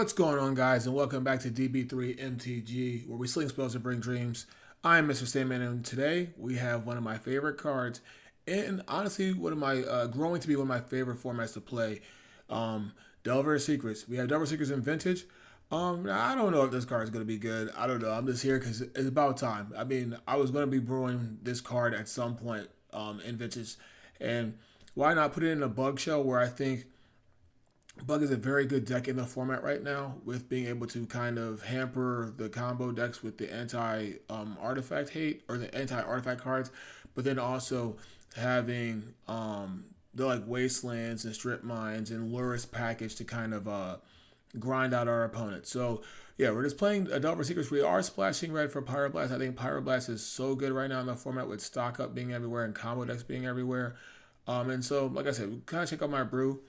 What's going on, guys, and welcome back to DB3 MTG, where we sling spells and bring dreams. I'm Mr. Sandman, and today we have one of my favorite cards, and honestly, one of my growing to be one of my favorite formats to play. Delver Secrets. We have Delver Secrets in Vintage. I don't know if this card is going to be good. I don't know. I'm just here because it's about time. I mean, I was going to be brewing this card at some point in Vintage, and why not put it in a bug shell where I think Bug is a very good deck in the format right now, with being able to kind of hamper the combo decks with the anti artifact hate or the anti artifact cards, but then also having the like wastelands and strip mines and Lurrus package to kind of grind out our opponents. So yeah, we're just playing a Delver Secrets. We are splashing red for Pyroblast. I think Pyroblast is so good right now in the format with stock up being everywhere and combo decks being everywhere. And so, like I said, we kind of check out my brew.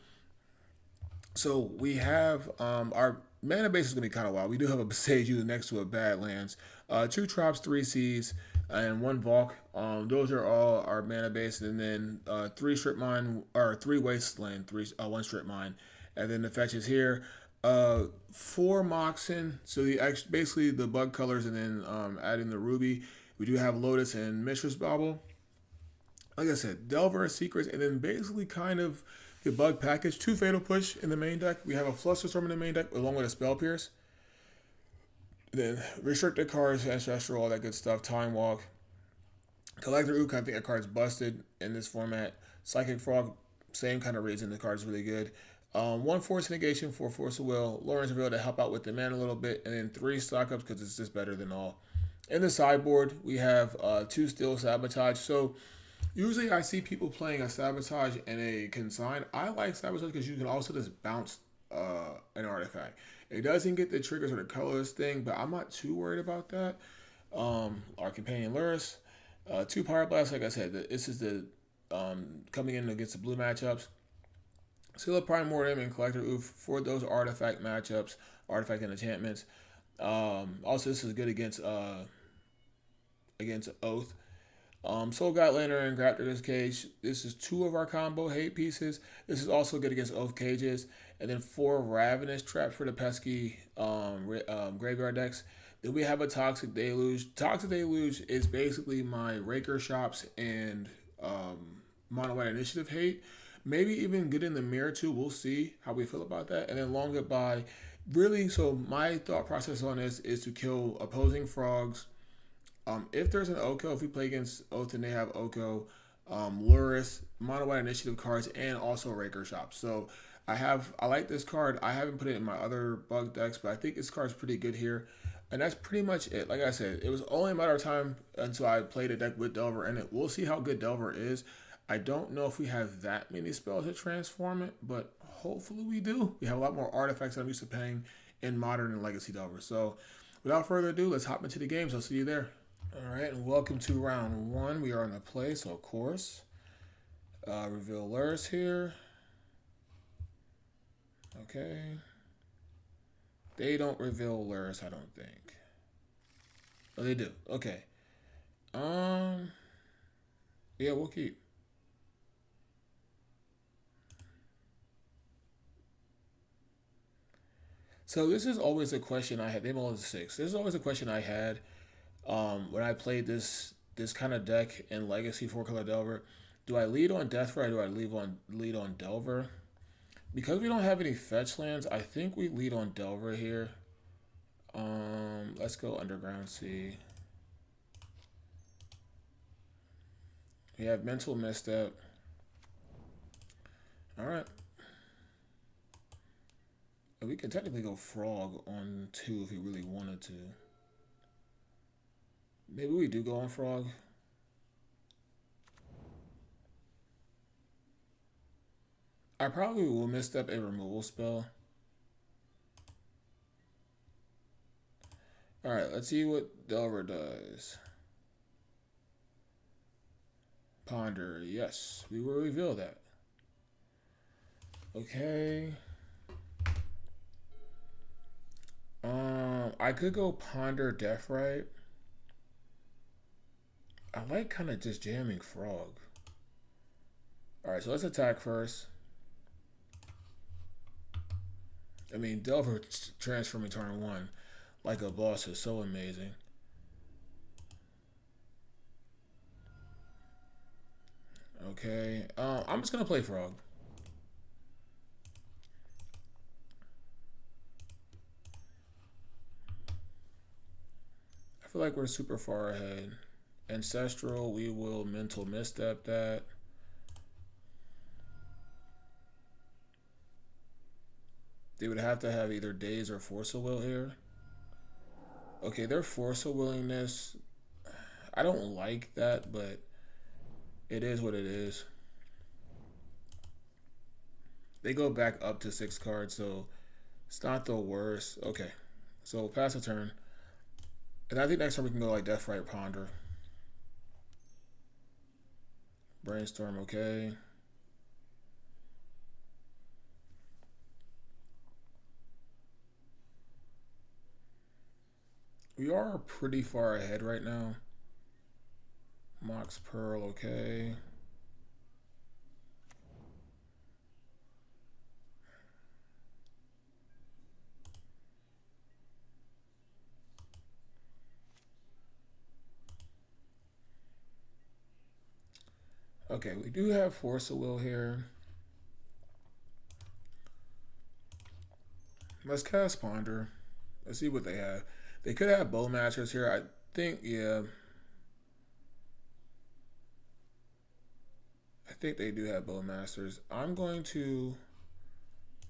So we have our mana base is going to be kind of wild. We do have a Beseju next to a Badlands, 2 Trops, 3 Seas, and 1 Valk. Those are all our mana base, and then 3 Strip Mine, or 3 Wasteland, 1 Strip Mine, and then the fetches here. 4 Moxen, so basically the bug colors, and then adding the Ruby. We do have Lotus and Mistress Bauble. Like I said, Delver Secrets, and then basically kind of the bug package. 2 Fatal Push in the main deck. We have a Flusterstorm in the main deck along with a Spell Pierce. Then restricted cards, Ancestral, all that good stuff. Time Walk. Collector Ook, I think that card's busted in this format. Psychic Frog, same kind of reason the card's really good. 1 Force Negation, 4 Force of Will. Lawrence Reveal to help out with the mana a little bit. And then 3 Stock Ups because it's just better than all. In the sideboard, we have 2 Steel Sabotage. So usually I see people playing a Sabotage and a Consign. I like Sabotage because you can also just bounce an artifact. It doesn't get the triggers or the colors thing, but I'm not too worried about that. Our Companion Lurrus, 2 Pyroblast, like I said, this is the coming in against the blue matchups. Seal of Primordium and Collector Oof for those artifact matchups, artifact and enchantments. Also, this is good against Oath. Soul God Lantern and Graptor's Cage. This is 2 of our combo hate pieces. This is also good against Oath Cages. And then 4 Ravenous Traps for the pesky graveyard decks. Then we have a Toxic Deluge. Toxic Deluge is basically my Raker Shops and Mono White Initiative hate. Maybe even good in the mirror too. We'll see how we feel about that. And then Long Goodbye. Really, so my thought process on this is to kill opposing frogs. If there's an Oko, if we play against Oath and they have Oko, Lurrus, Mono White Initiative cards, and also Raker Shops. So I like this card. I haven't put it in my other bug decks, but I think this card's pretty good here. And that's pretty much it. Like I said, it was only a matter of time until I played a deck with Delver in it. We'll see how good Delver is. I don't know if we have that many spells to transform it, but hopefully we do. We have a lot more artifacts than I'm used to playing in Modern and Legacy Delver. So without further ado, let's hop into the games. I'll see you there. All right, and welcome to round 1. We are in the play, so of course, reveal Lurrus here. Okay. They don't reveal Lurrus, I don't think. Oh, they do. Okay. Yeah, we'll keep. So this is always a question I had. They all 6. This is always a question I had when I played this kind of deck in Legacy 4-color Delver. Do I lead on Deathray or do I lead on Delver? Because we don't have any fetch lands, I think we lead on Delver here. Let's go Underground Sea. We have Mental Misstep. Alright. We can technically go Frog on 2 if we really wanted to. Maybe we do go on Frog. I probably will misstep a removal spell. Alright, let's see what Delver does. Ponder, yes, we will reveal that. Okay. I could go Ponder Deathrite. I like kind of just jamming Frog. Alright, so let's attack first. I mean, Delver transforming turn one like a boss is so amazing. Okay, I'm just gonna play Frog. I feel like we're super far ahead. Ancestral, we will mental misstep that. They would have to have either Daze or Force of Will here. Okay, their Force of Willingness, I don't like that, but it is what it is. They go back up to 6 cards, so it's not the worst. Okay, so pass a turn. And I think next time we can go like Death Right Ponder. Brainstorm, okay. We are pretty far ahead right now. Mox Pearl, okay. Okay, we do have Force of Will here. Let's cast Ponder. Let's see what they have. They could have Bowmasters here. I think, yeah. I think they do have Bowmasters. I'm going to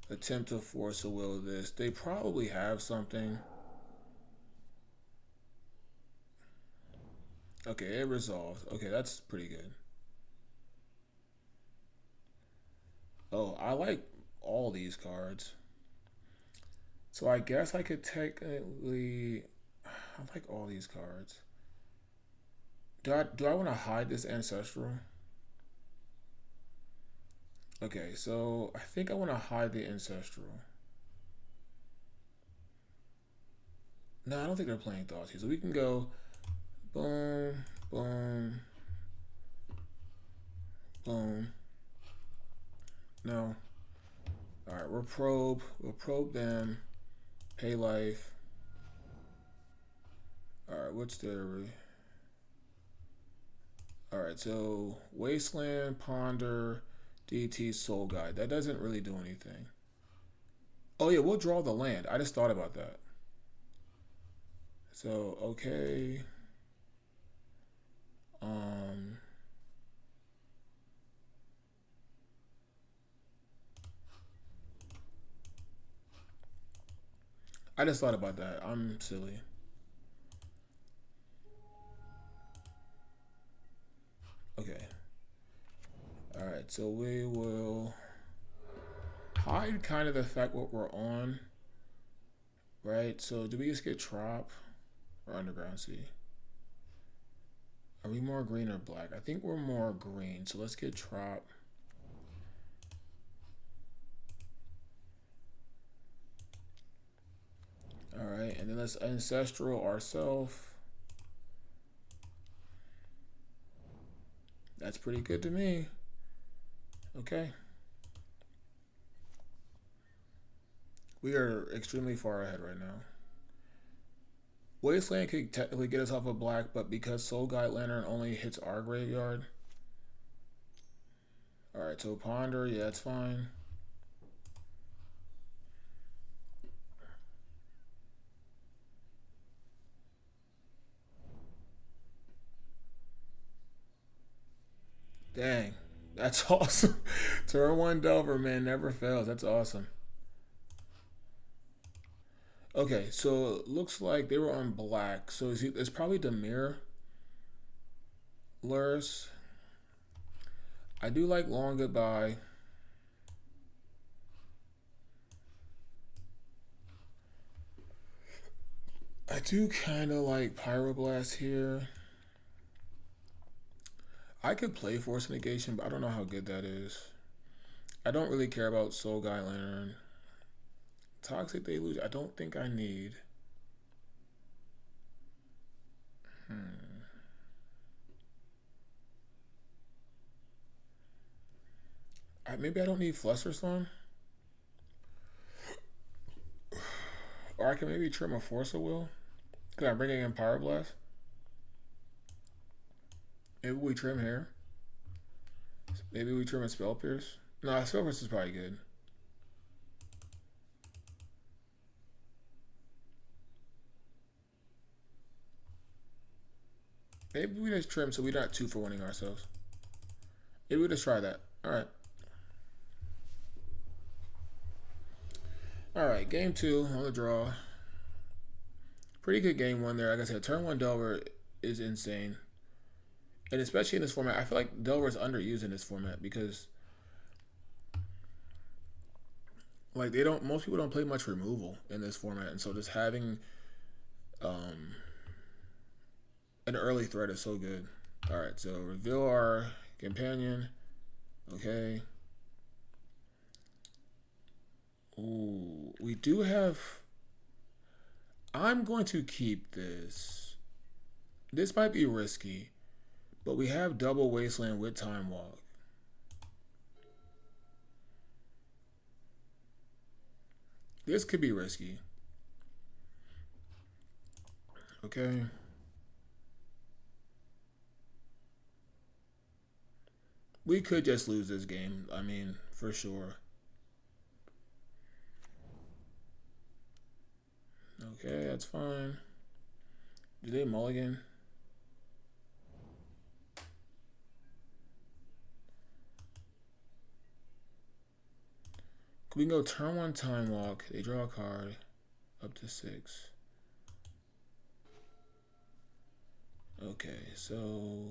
attempt to Force of Will this. They probably have something. Okay, it resolved. Okay, that's pretty good. Oh, I like all these cards. So I guess I could technically... I like all these cards. Do I want to hide this Ancestral? Okay, so I think I want to hide the Ancestral. No, I don't think they're playing Thoughtseize. So we can go boom, boom, boom. No. Alright, we'll probe. We'll probe them. Pay life. Alright, what's their... Alright, so Wasteland, Ponder, DT, Soul Guide. That doesn't really do anything. Oh yeah, we'll draw the land. I just thought about that. So, okay. I just thought about that. I'm silly. Okay. Alright, so we will hide kind of the fact what we're on. Right? So do we just get Trop or Underground Sea? Are we more green or black? I think we're more green. So let's get Trop. Alright, and then let's Ancestral ourselves. That's pretty good to me. Okay. We are extremely far ahead right now. Wasteland could technically get us off of black, but because Soul Guide Lantern only hits our graveyard. Alright, so Ponder, yeah, it's fine. Dang, that's awesome. Turn one Delver, man, never fails. That's awesome. Okay, so it looks like they were on black. So it's probably Demir Lurrus. I do like Long Goodbye. I do kind of like Pyroblast here. I could play Force Negation, but I don't know how good that is. I don't really care about Soul Guide Lantern. Toxic Deluge, I don't think I need. Maybe I don't need Flusterstorm. I can maybe trim a Force of Will. Can I bring in Power Blast? Maybe we trim here. Maybe we trim a Spell Pierce. No, Spell Pierce is probably good. Maybe we just trim so we're not 2 for winning ourselves. Maybe we just try that. Alright. Alright, game 2 on the draw. Pretty good game 1 there. Like I said, turn 1 Delver is insane. And especially in this format, I feel like Delver is underused in this format because like most people don't play much removal in this format, and so just having an early threat is so good. Alright, so reveal our companion. Okay. Ooh, we do have... I'm going to keep this. This might be risky, but we have double Wasteland with Time Walk. This could be risky. Okay. We could just lose this game. I mean, for sure. Okay, that's fine. Do they mulligan? We can go turn 1 Time Walk. They draw a card up to 6. Okay, so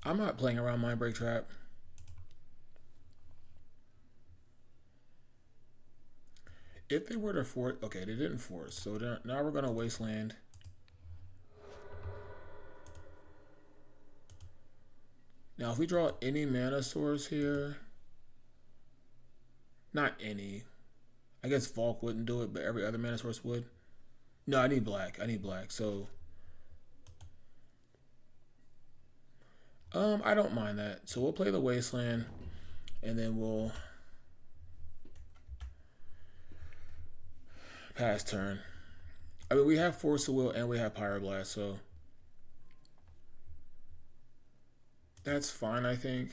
I'm not playing around Mind Break Trap. If they were to force, okay, they didn't force, so now we're gonna Wasteland. Now, if we draw any mana source here, not any, I guess Volk wouldn't do it, but every other mana source would. No, I need black. I need black. So, I don't mind that. So we'll play the Wasteland, and then we'll pass turn. I mean, we have Force of Will and we have Pyroblast, so that's fine, I think.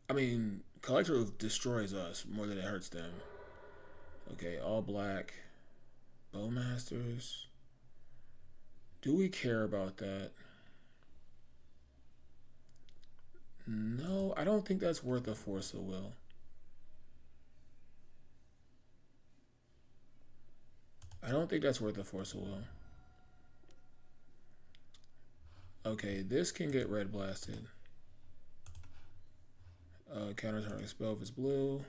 I mean, Collector destroys us more than it hurts them. Okay, all black. Bowmasters. Do we care about that? No, I don't think that's worth a Force of Will. I don't think that's worth a Force of Will. Okay, this can get red blasted. Counter target spell if it's blue.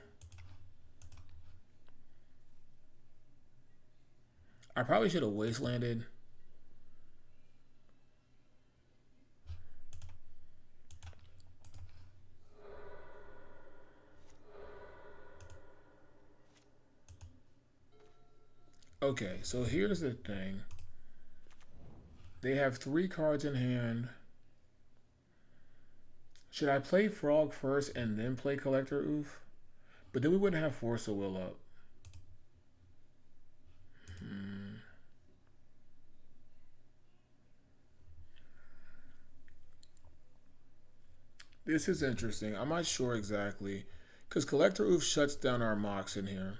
I probably should have Wastelanded. Okay, so here's the thing. They have 3 cards in hand. Should I play Frog first and then play Collector Oof? But then we wouldn't have Force of Will up. This is interesting. I'm not sure exactly. Because Collector Oof shuts down our Mox in here.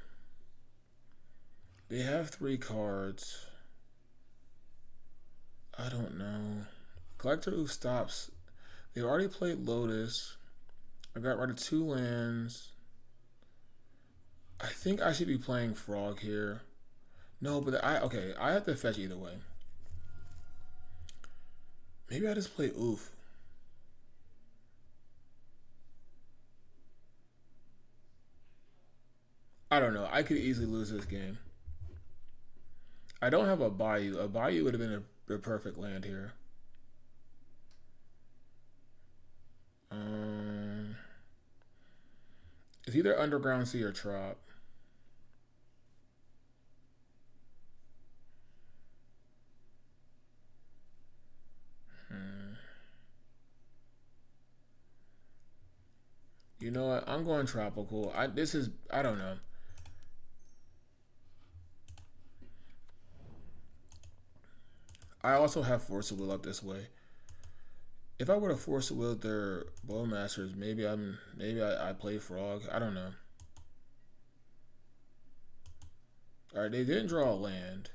They have 3 cards. I don't know. Collector Oof stops. They already played Lotus. I got rid of 2 lands. I think I should be playing Frog here. No, but okay, I have to fetch either way. Maybe I just play Oof. I don't know. I could easily lose this game. I don't have a Bayou. A Bayou would have been a perfect land here. It's either Underground Sea or Trop. You know what? I'm going Tropical. I don't know. I also have Force of Will up this way. If I were to Force of Will their Bowmasters, maybe I play Frog. I don't know. Alright, they didn't draw a land.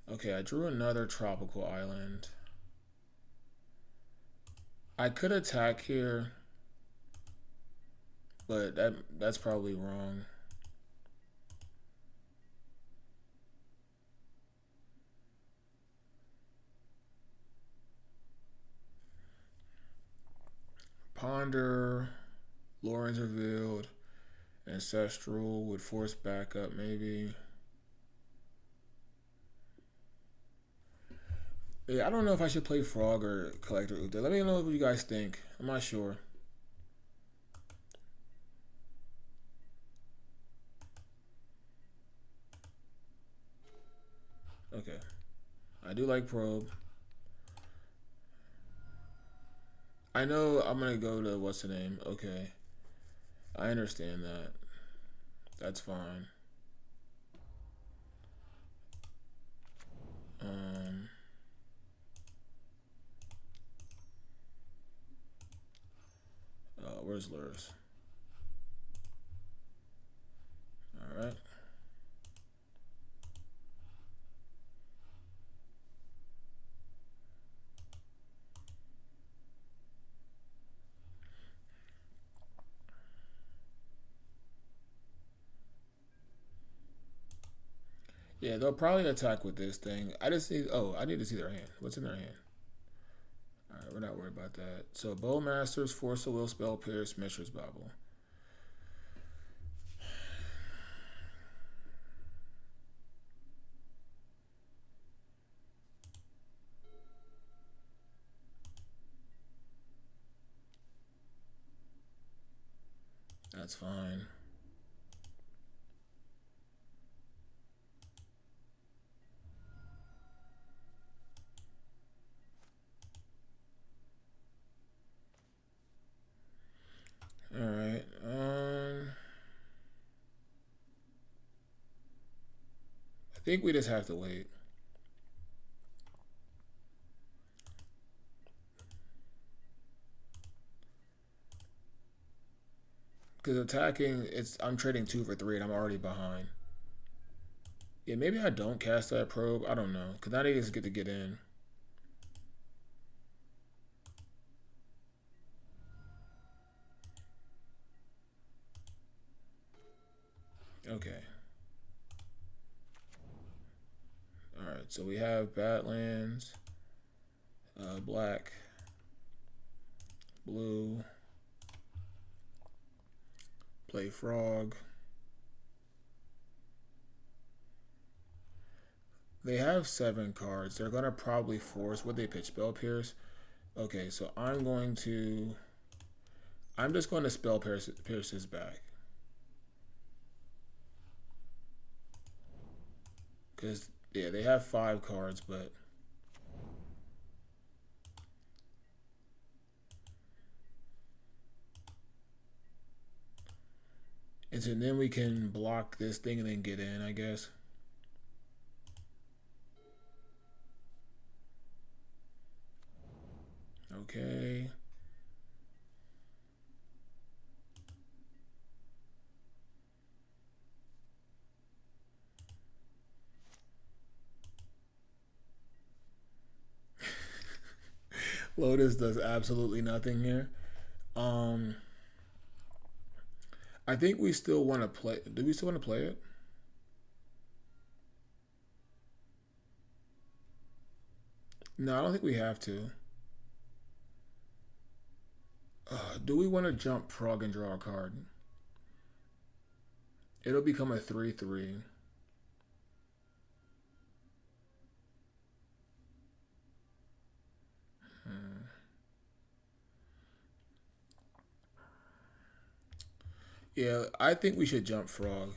Okay, I drew another tropical island. I could attack here, but that's probably wrong. Ponder, Lawrence Revealed, Ancestral would force backup maybe. Yeah, I don't know if I should play Frog or Collector Ute. Let me know what you guys think. I'm not sure. Okay. I do like Probe. I know I'm gonna go to what's the name? Okay. I understand that. That's fine. Where's Lurrus? Alright. Yeah, they'll probably attack with this thing. I need to see their hand. What's in their hand? Alright, we're not worried about that. So Bowmasters, Force of Will, Spell Pierce, Mishra's Bauble. That's fine. Alright. I think we just have to wait. Because attacking, I'm trading 2 for 3 and I'm already behind. Yeah, maybe I don't cast that probe. I don't know. Because I need to get in. Okay. Alright, so we have Badlands, black, blue, play Frog. They have 7 cards. They're going to probably force. Would they pitch Spell Pierce? Okay, so I'm just going to Spell Pierce his back. Because, yeah, they have 5 cards, but... And so then we can block this thing and then get in, I guess. Okay. Lotus does absolutely nothing here. I think we still want to play. Do we still want to play it? No, I don't think we have to. Do we want to jump Frog and draw a card? It'll become a 3/3. Yeah, I think we should jump Frog.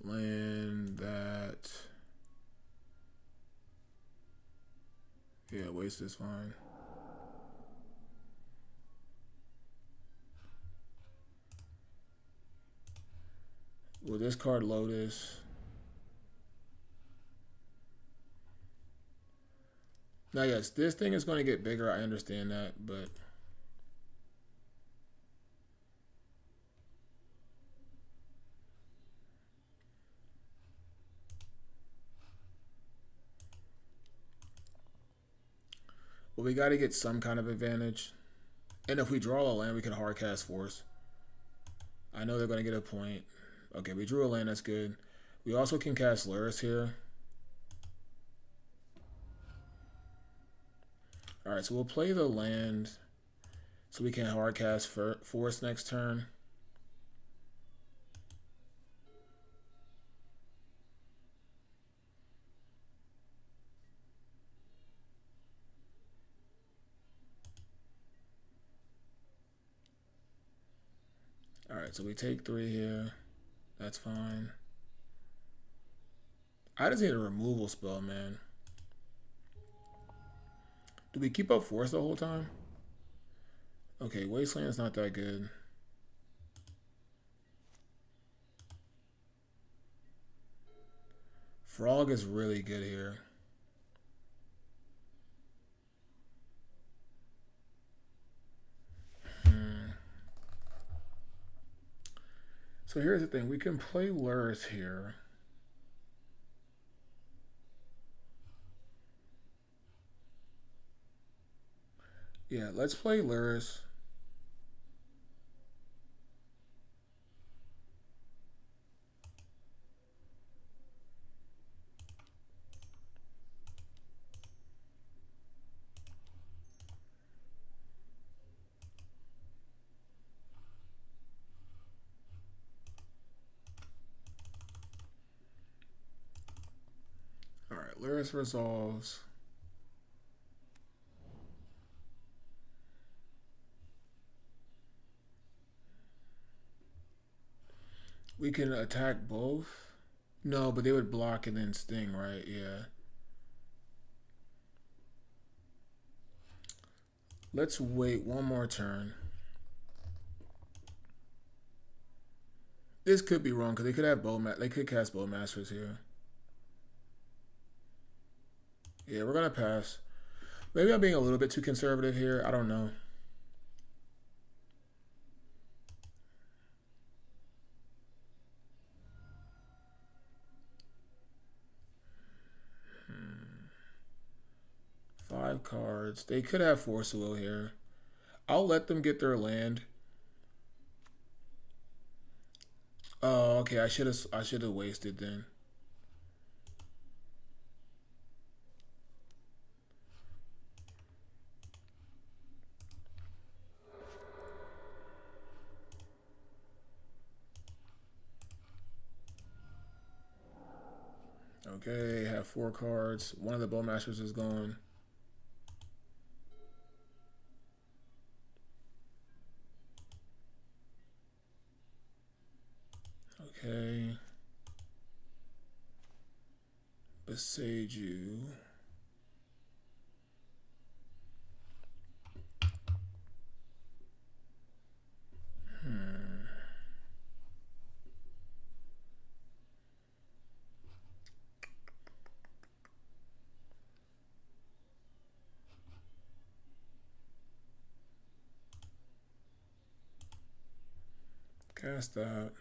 Land that. Yeah, waste is fine. Will this card Lotus? Now, yes, this thing is going to get bigger. I understand that, but well, we got to get some kind of advantage. And if we draw a land, we can hard cast Force. I know they're going to get a point. Okay, we drew a land. That's good. We also can cast Lurrus here. All right, so we'll play the land so we can hard cast Force next turn. All right, so we take 3 here. That's fine. I just need a removal spell, man. Do we keep up Force the whole time? Okay, Wasteland's not that good. Frog is really good here. So here's the thing. We can play Lurrus here. Yeah, let's play Lurrus. All right, Lurrus resolves. We can attack both. No, but they would block and then sting, right? Yeah. Let's wait one more turn. This could be wrong because they could have they could cast Bowmasters here. Yeah, we're gonna pass. Maybe I'm being a little bit too conservative here. I don't know. Five cards. They could have Force of Will here. I'll let them get their land. Oh, okay. I should have wasted then. Okay, have 4 cards. One of the Bowmasters is gone. Okay. Beside you. Cast that.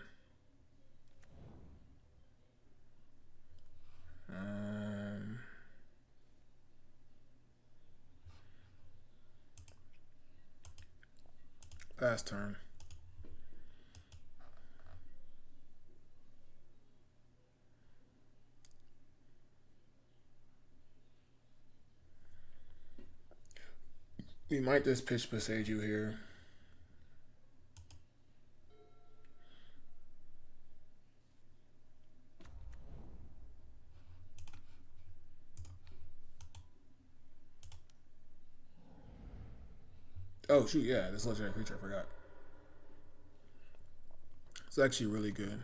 Pass turn. We might just pitch Beside you here. Oh shoot, yeah, this legendary creature, I forgot. It's actually really good.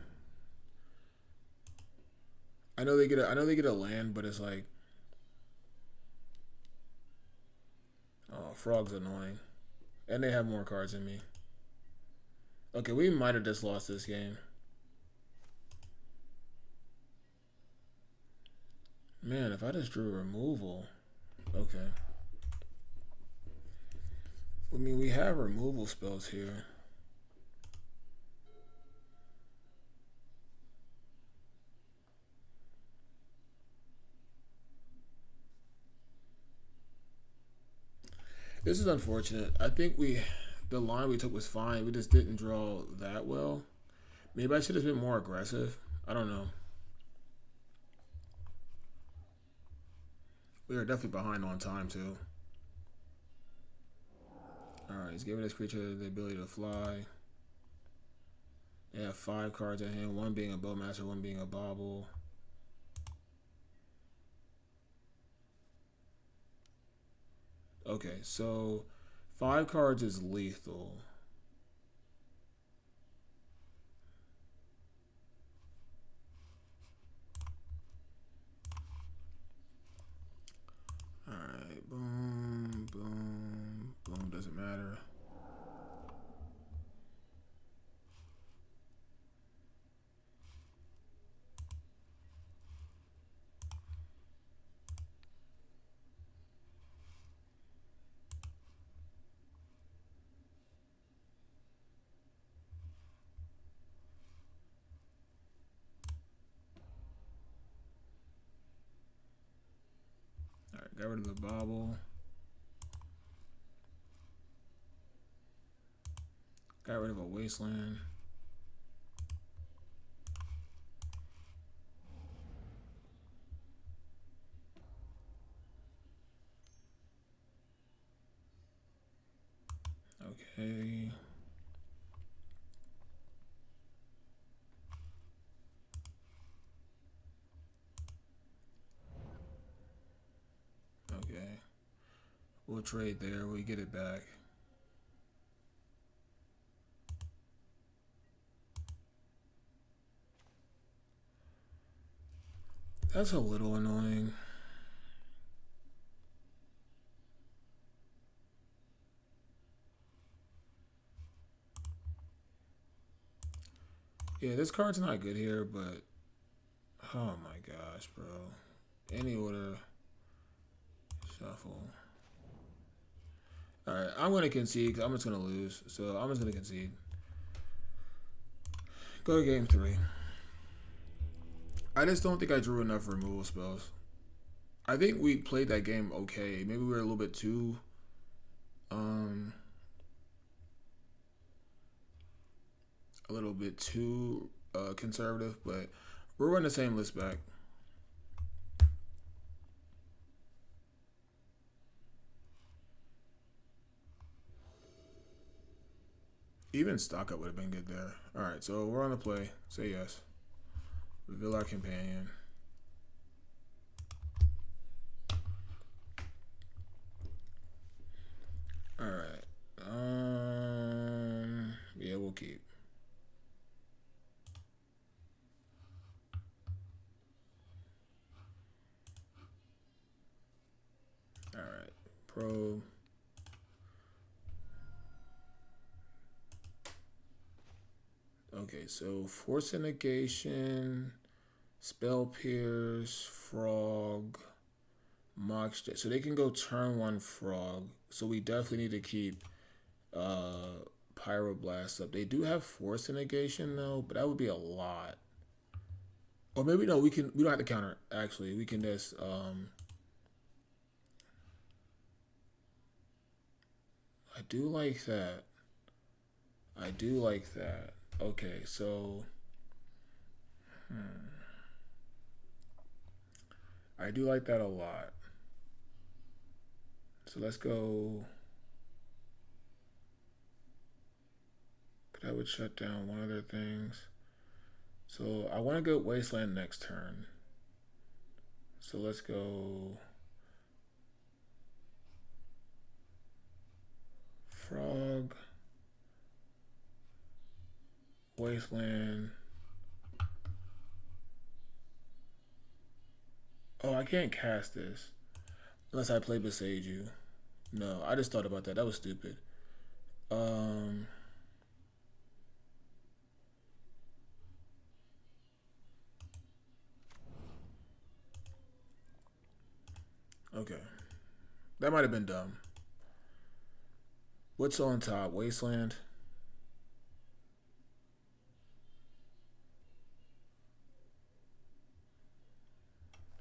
I know they get a land, but it's like, oh, frog's annoying. And they have more cards than me. Okay, we might have just lost this game. Man, if I just drew removal. Okay. I mean, we have removal spells here. This is unfortunate. I think the line we took was fine. We just didn't draw that well. Maybe I should have been more aggressive. I don't know. We are definitely behind on time too. Alright, he's giving this creature the ability to fly. They have 5 cards in hand, one being a Bowmaster, one being a Bauble. Okay, so 5 cards is lethal. Alright, boom, boom, boom, doesn't matter. Alright, got rid of the Bauble. Got rid of a Wasteland. Okay. Okay. We'll trade there. We get it back. That's a little annoying. Yeah, this card's not good here, but oh my gosh, bro. Any order. Shuffle. Alright, I'm going to concede because I'm just going to lose. So I'm just going to concede. Go to game 3. I just don't think I drew enough removal spells. I think we played that game okay. Maybe we were a little bit too conservative, but we're running the same list back. Even stock up would have been good there. Alright, so we're on the play. Say yes. Reveal our companion. Alright. Yeah, we'll keep. Alright. Probe. Okay, so Force of Negation, Spell Pierce, Frog, Mock. So they can go turn 1 Frog. So we definitely need to keep Pyroblast up. They do have Force of Negation though, but that would be a lot. Or maybe no, we don't have to counter actually. We can just I do like that. I do like that. Okay, so I do like that a lot. So let's go. That would shut down one of their things. So I want to go Wasteland next turn. So let's go Frog. Wasteland. Oh, I can't cast this unless I play Beside You. No, I just thought about that. That was stupid. Okay. That might have been dumb. What's on top? Wasteland?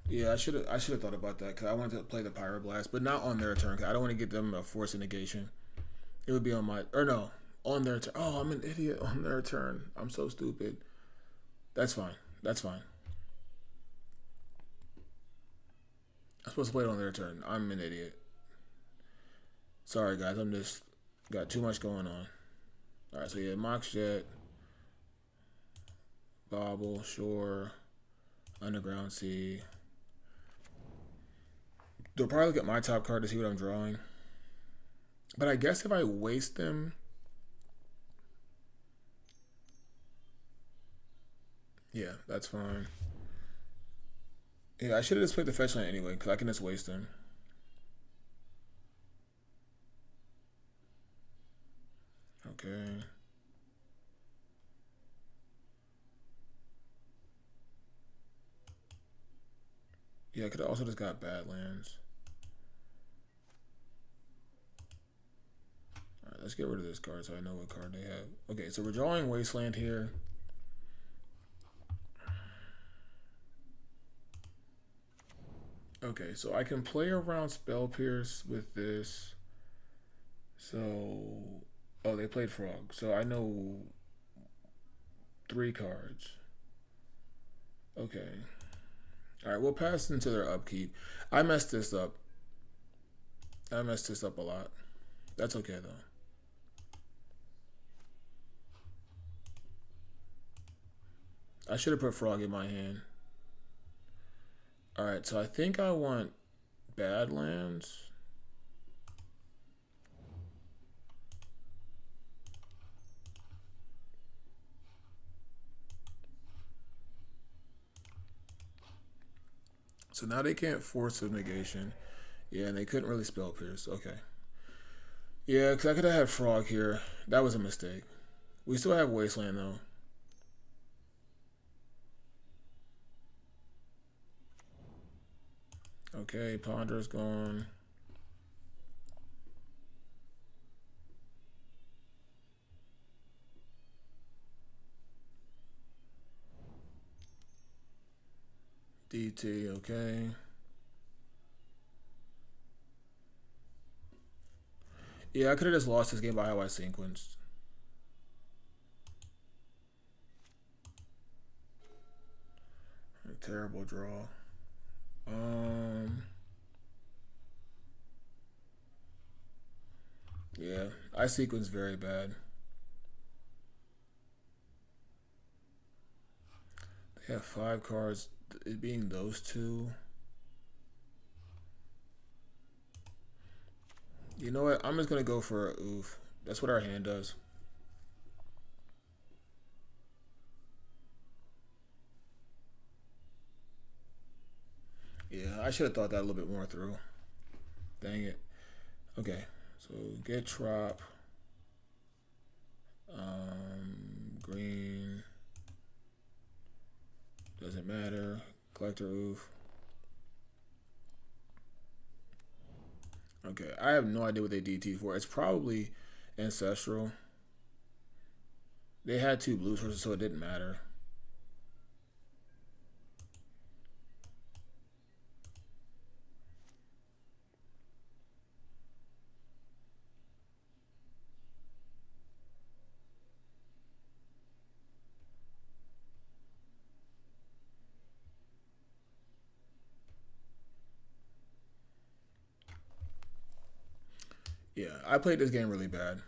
Yeah, I should have thought about that because I wanted to play the Pyroblast, but not on their turn. Cause I don't want to get them a force negation. It would be on my no on their turn. Oh, I'm an idiot on their turn. I'm so stupid. That's fine. That's fine. I'm supposed to play it on their turn. I'm an idiot. Sorry guys, I'm just got too much going on. All right, so yeah, Mox Jet, Bobble, Shore, Underground Sea. They'll probably look at my top card to see what I'm drawing. But I guess if I waste them, yeah, that's fine. Yeah, I should have just played the fetch land anyway, because I can just waste them. Okay. Yeah, I could have also just got Badlands. Alright, let's get rid of this card so I know what card they have. Okay, so we're drawing Wasteland here. Okay, so I can play around Spell Pierce with this. So, oh, they played Frog. So I know 3 cards. Okay. Alright, we'll pass into their upkeep. I messed this up. I messed this up a lot. That's okay, though. I should have put Frog in my hand. Alright, so I think I want Badlands. So now they can't force a negation. Yeah, and they couldn't really Spell Pierce. Okay. Yeah, because I could have had Frog here. That was a mistake. We still have Wasteland, though. Okay, Ponder's gone. DT, okay. Yeah, I could have just lost this game by how I sequenced. A terrible draw. Yeah, I sequenced very bad. They have 5 cards. It being those 2. You know what? I'm just gonna go for a oof. That's what our hand does. Yeah, I should have thought that a little bit more through. Dang it. Okay, so get Trop. Green. Doesn't matter. Collector oof. Okay, I have no idea what they DT for. It's probably Ancestral. They had 2 blue sources, so it didn't matter. Yeah, I played this game really bad.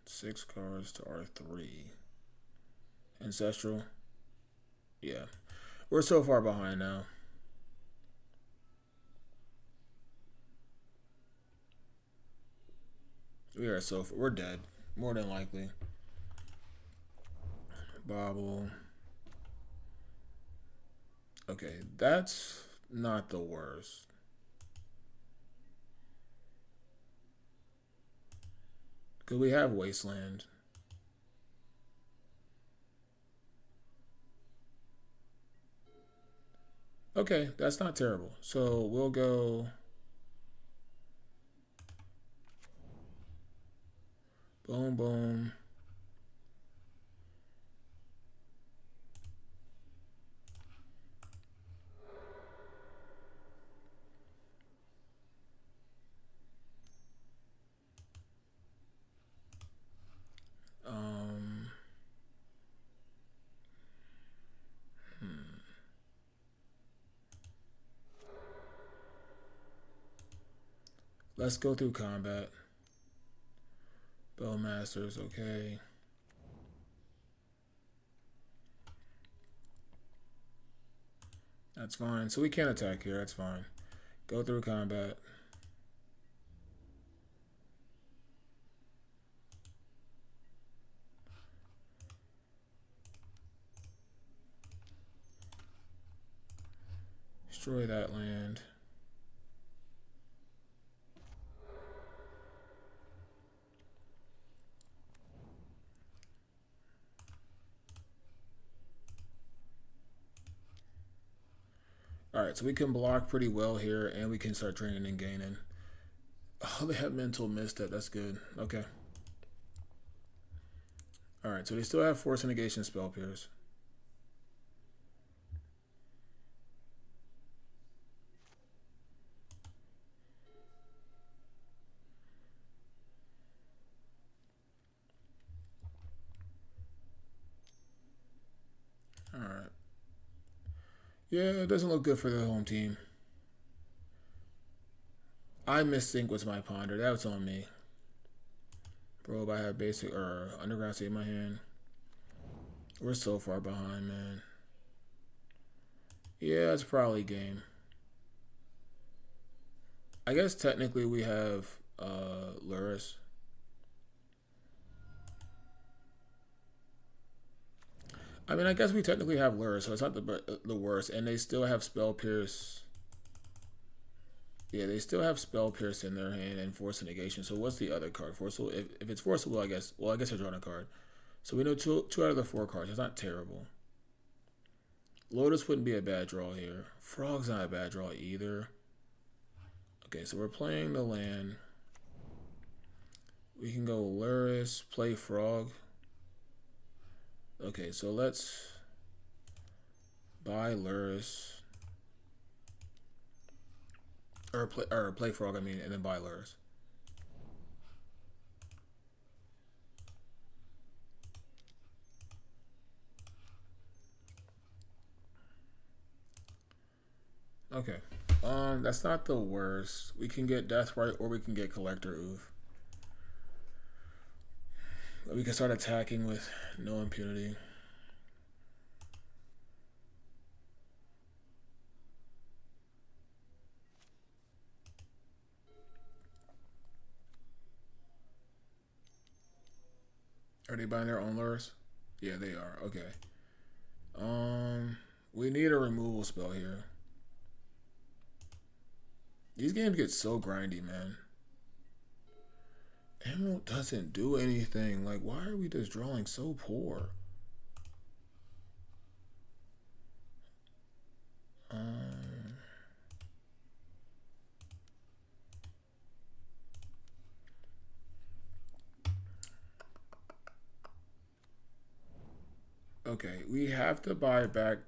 Six cards to R3. Ancestral. Yeah. We're so far behind now. We're dead. More than likely. Bobble. Okay, that's not the worst. Because we have Wasteland. Okay, that's not terrible. So we'll go boom, boom. Um, let's go through combat. Bowmasters, okay. That's fine. So we can't attack here. That's fine. Go through combat. Destroy that land. Alright, so we can block pretty well here, and we can start draining and gaining. Oh, they have mental misstep. That's good. Okay. Alright, so they still have force negation spell pierce. Alright. Yeah, it doesn't look good for the home team. I missync with my ponder. That was on me. Bro, I have basic or underground state in my hand. We're so far behind, man. Yeah, it's probably game. I guess technically we have Lurrus. I mean, I guess we technically have Lurrus, so it's not the worst. And they still have Spell Pierce. Yeah, they still have Spell Pierce in their hand and Force Negation. So what's the other card? Forcible. If it's Forcible, I guess. Well, I guess they're drawing a card. So we know two out of the 4 cards. It's not terrible. Lotus wouldn't be a bad draw here. Frog's not a bad draw either. Okay, so we're playing the land. We can go Lurrus, play Frog. Okay, so let's buy Lurrus. Or play Frog, I mean, and then buy Lurrus. Okay. That's not the worst. We can get Deathrite or we can get Collector Oof. We can start attacking with no impunity. Are they buying their own lures? Yeah, they are. Okay. We need a removal spell here. These games get so grindy, man. Emerald doesn't do anything. Like, why are we just drawing so poor? Okay, we have to buy back.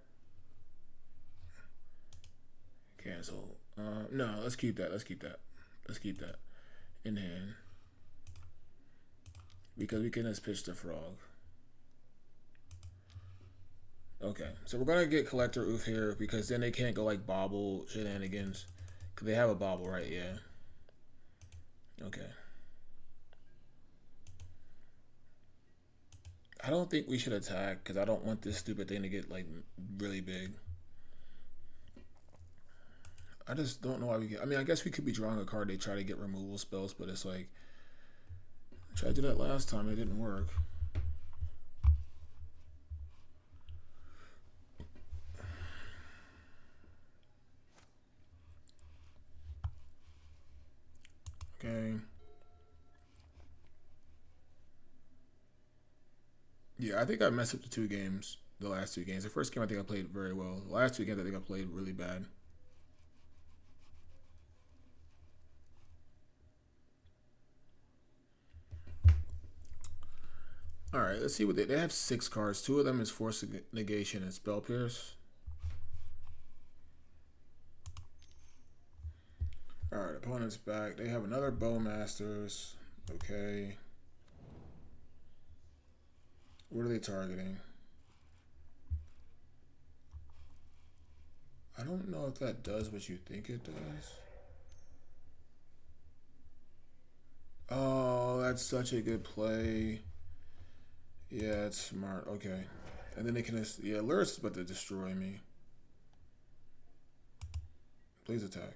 Cancel. No, let's keep that. Let's keep that. Let's keep that in hand. Because we can just pitch the frog. Okay, so we're gonna get Collector Oof here because then they can't go like bobble shenanigans. Cause they have a bobble, right? Yeah. Okay. I don't think we should attack because I don't want this stupid thing to get like really big. I just don't know why we get. I mean, I guess we could be drawing a card. They try to get removal spells, but it's like I tried to do that last time. It didn't work. Okay. Yeah, I think I messed up the two games. The last two games. The first game I think I played very well. The last two games I think I played really bad. All right, let's see what they have. 6 cards. 2 of them is Force Negation and Spell Pierce. All right, opponent's back. They have another Bowmasters. Okay. What are they targeting? I don't know if that does what you think it does. Oh, that's such a good play. Yeah, it's smart. Okay. And then they can... Yeah, Lurrus is about to destroy me. Please attack.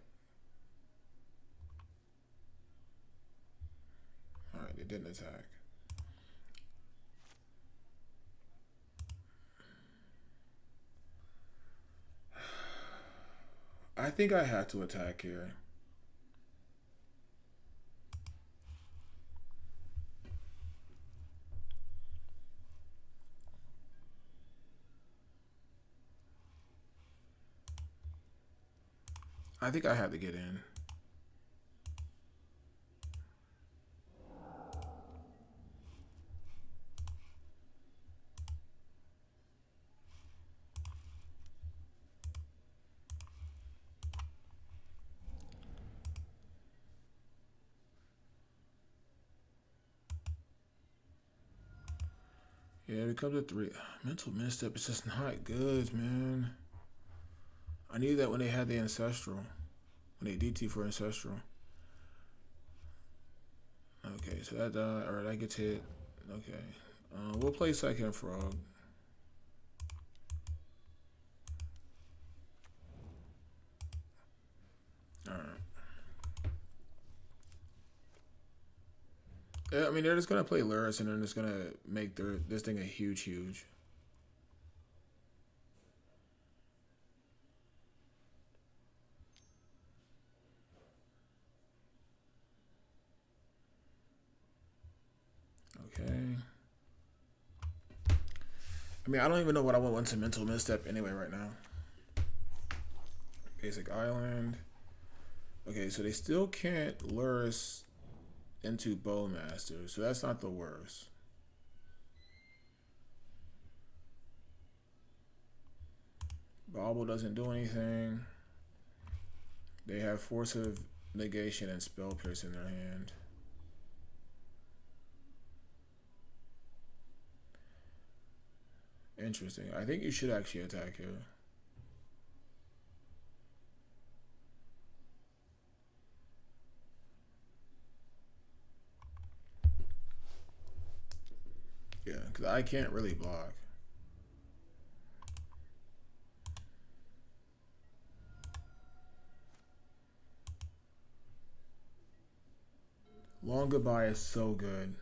Alright, they didn't attack. I think I have to attack here. I think I have to get in. Yeah, it becomes a 3. Mental misstep is just not good, man. I knew that when they had the Ancestral. When they DT for Ancestral. Okay, so that died. Alright, that gets hit. Okay. We'll play second frog. Alright. Yeah, I mean, they're just going to play Lurrus and they're just going to make this thing a huge. Okay. I mean, I don't even know what I want to mental misstep anyway right now. Basic Island. Okay, so they still can't Lurrus into Bowmaster, so that's not the worst. Bobble doesn't do anything. They have Force of Negation and Spell Pierce in their hand. Interesting. I think you should actually attack here. Yeah, because I can't really block. Long Goodbye is so good.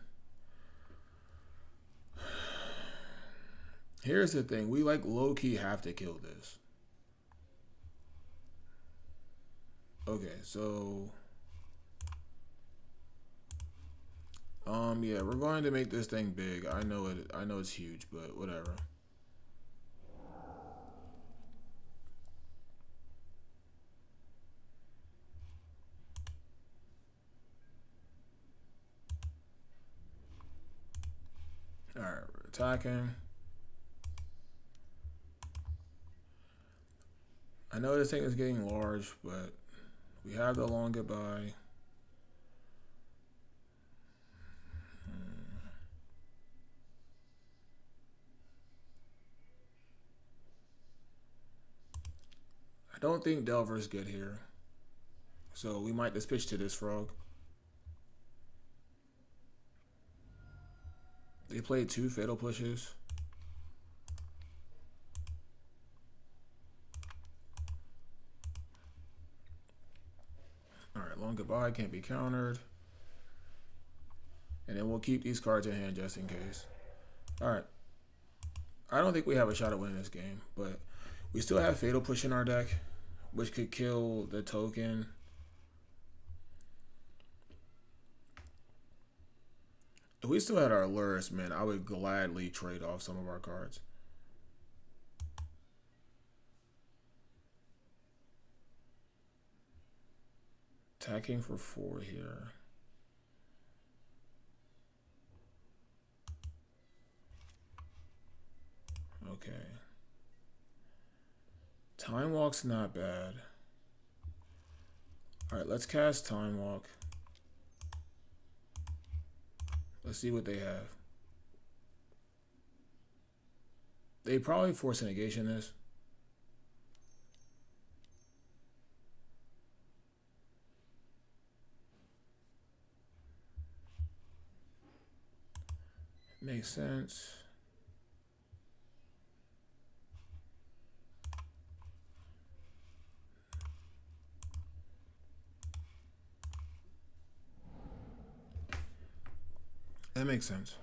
Here's the thing. We like low-key have to kill this. Okay, so... yeah, we're going to make this thing big. I know it. I know it's huge, but whatever. All right, we're attacking. I know this thing is getting large, but we have the Long Goodbye. I don't think Delver's good here. So we might just pitch to this frog. They played 2 fatal pushes. Alright, long goodbye can't be countered. And then we'll keep these cards in hand just in case. Alright. I don't think we have a shot at winning this game, but we still have fatal push in our deck, which could kill the token. If we still had our Lurrus, man, I would gladly trade off some of our cards. Attacking for 4 here. Okay. Time Walk's not bad. Alright, let's cast Time Walk. Let's see what they have. They probably force a negation this. Makes sense. That makes sense.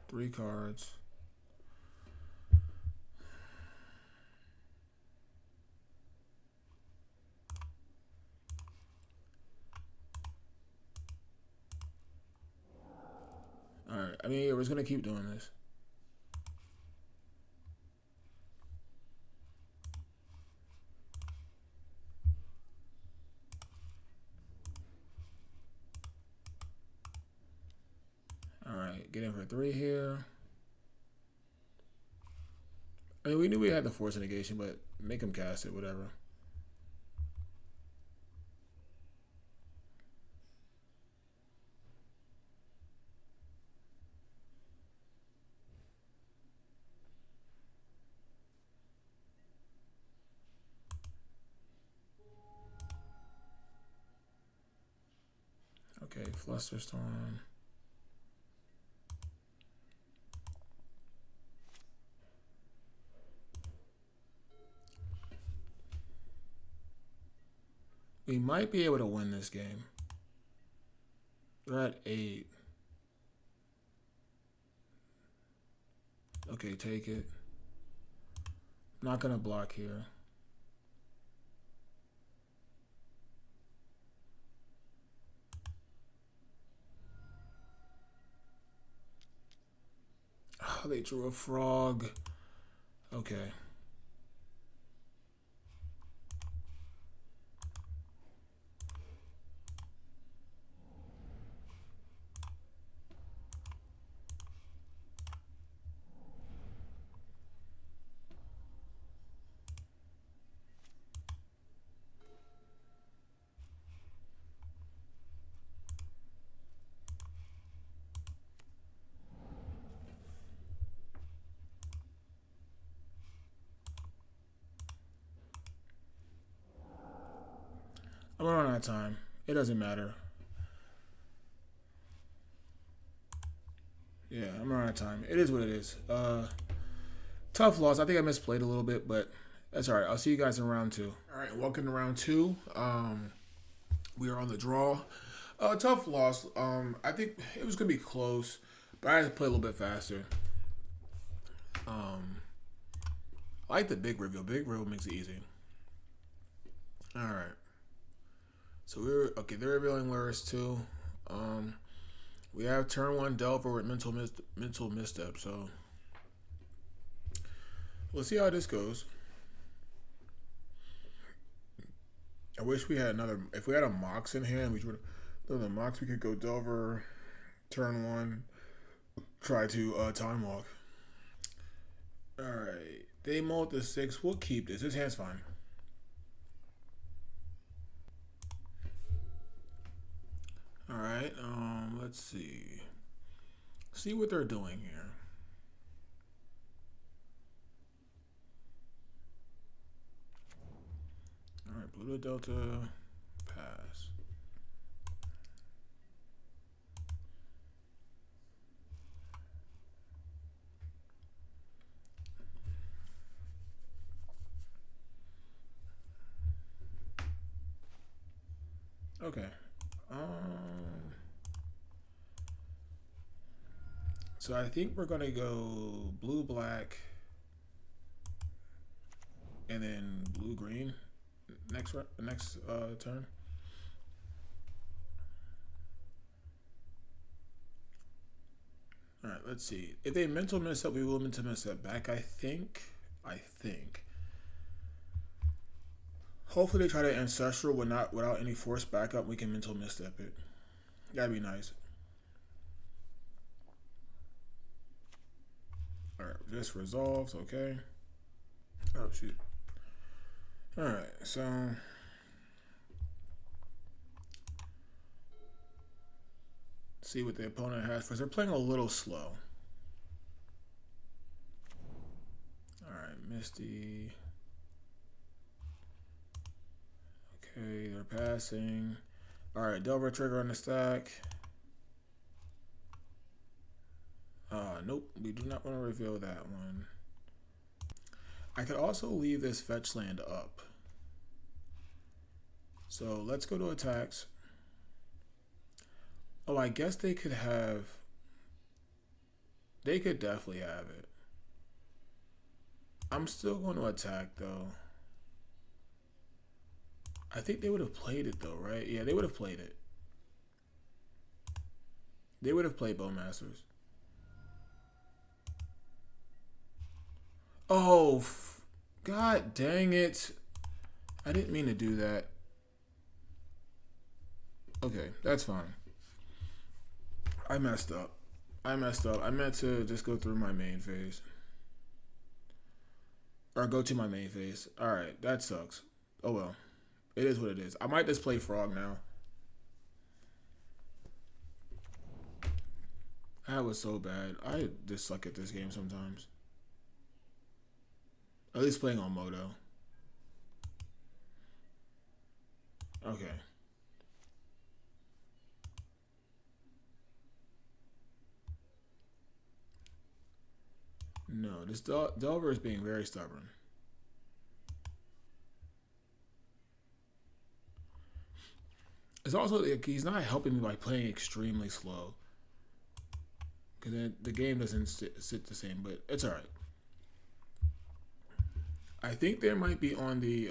3 cards. Alright, I mean, we're just gonna keep doing this. Alright, get in for 3 here. I mean, we knew we had the force negation, but make him cast it, whatever. Okay, Flusterstorm. We might be able to win this game. We're at 8. Okay, take it. Not gonna block here. Oh, they drew a frog. Okay. I'm running out of time. It doesn't matter. Yeah, I'm running out of time. It is what it is. Tough loss. I think I misplayed a little bit, but that's all right. I'll see you guys in round 2. All right, welcome to round 2. We are on the draw. Tough loss. I think it was gonna be close, but I had to play a little bit faster. I like the big reveal. Big reveal makes it easy. All right. So they're revealing Lurrus too. We have turn 1 Delver with mental misstep. So we'll see how this goes. I wish we had another. If we had a Mox in hand, we would. The Mox we could go Delver, turn 1, try to Time Walk. All right, they mold the 6. We'll keep this. This hand's fine. All right. Let's see. See what they're doing here. All right, blue to Delta, pass. Okay. So I think we're gonna go blue black and then blue green next turn. All right, let's see. If they mental miss up, we will mental miss up back. I think. Hopefully, they try to ancestral without any force backup. We can mental misstep it. That'd be nice. All right, this resolves. Okay. Oh shoot. All right, so see what the opponent has first. They're playing a little slow. All right, Misty. Okay, they're passing. All right, Delver trigger on the stack. Nope, we do not want to reveal that one. I could also leave this fetch land up. So let's go to attacks. Oh, I guess they could have... They could definitely have it. I'm still going to attack, though. I think they would have played it, though, right? Yeah, they would have played it. They would have played Bowmasters. Oh, God dang it. I didn't mean to do that. Okay, that's fine. I messed up. I meant to just go through my main phase. Or go to my main phase. Alright, that sucks. Oh well. It is what it is. I might just play Frog now. That was so bad. I just suck at this game sometimes. At least playing on Moto. Okay. No, this Delver is being very stubborn. It's also like he's not helping me by playing extremely slow. Because then the game doesn't sit the same, but it's alright. I think there might be on the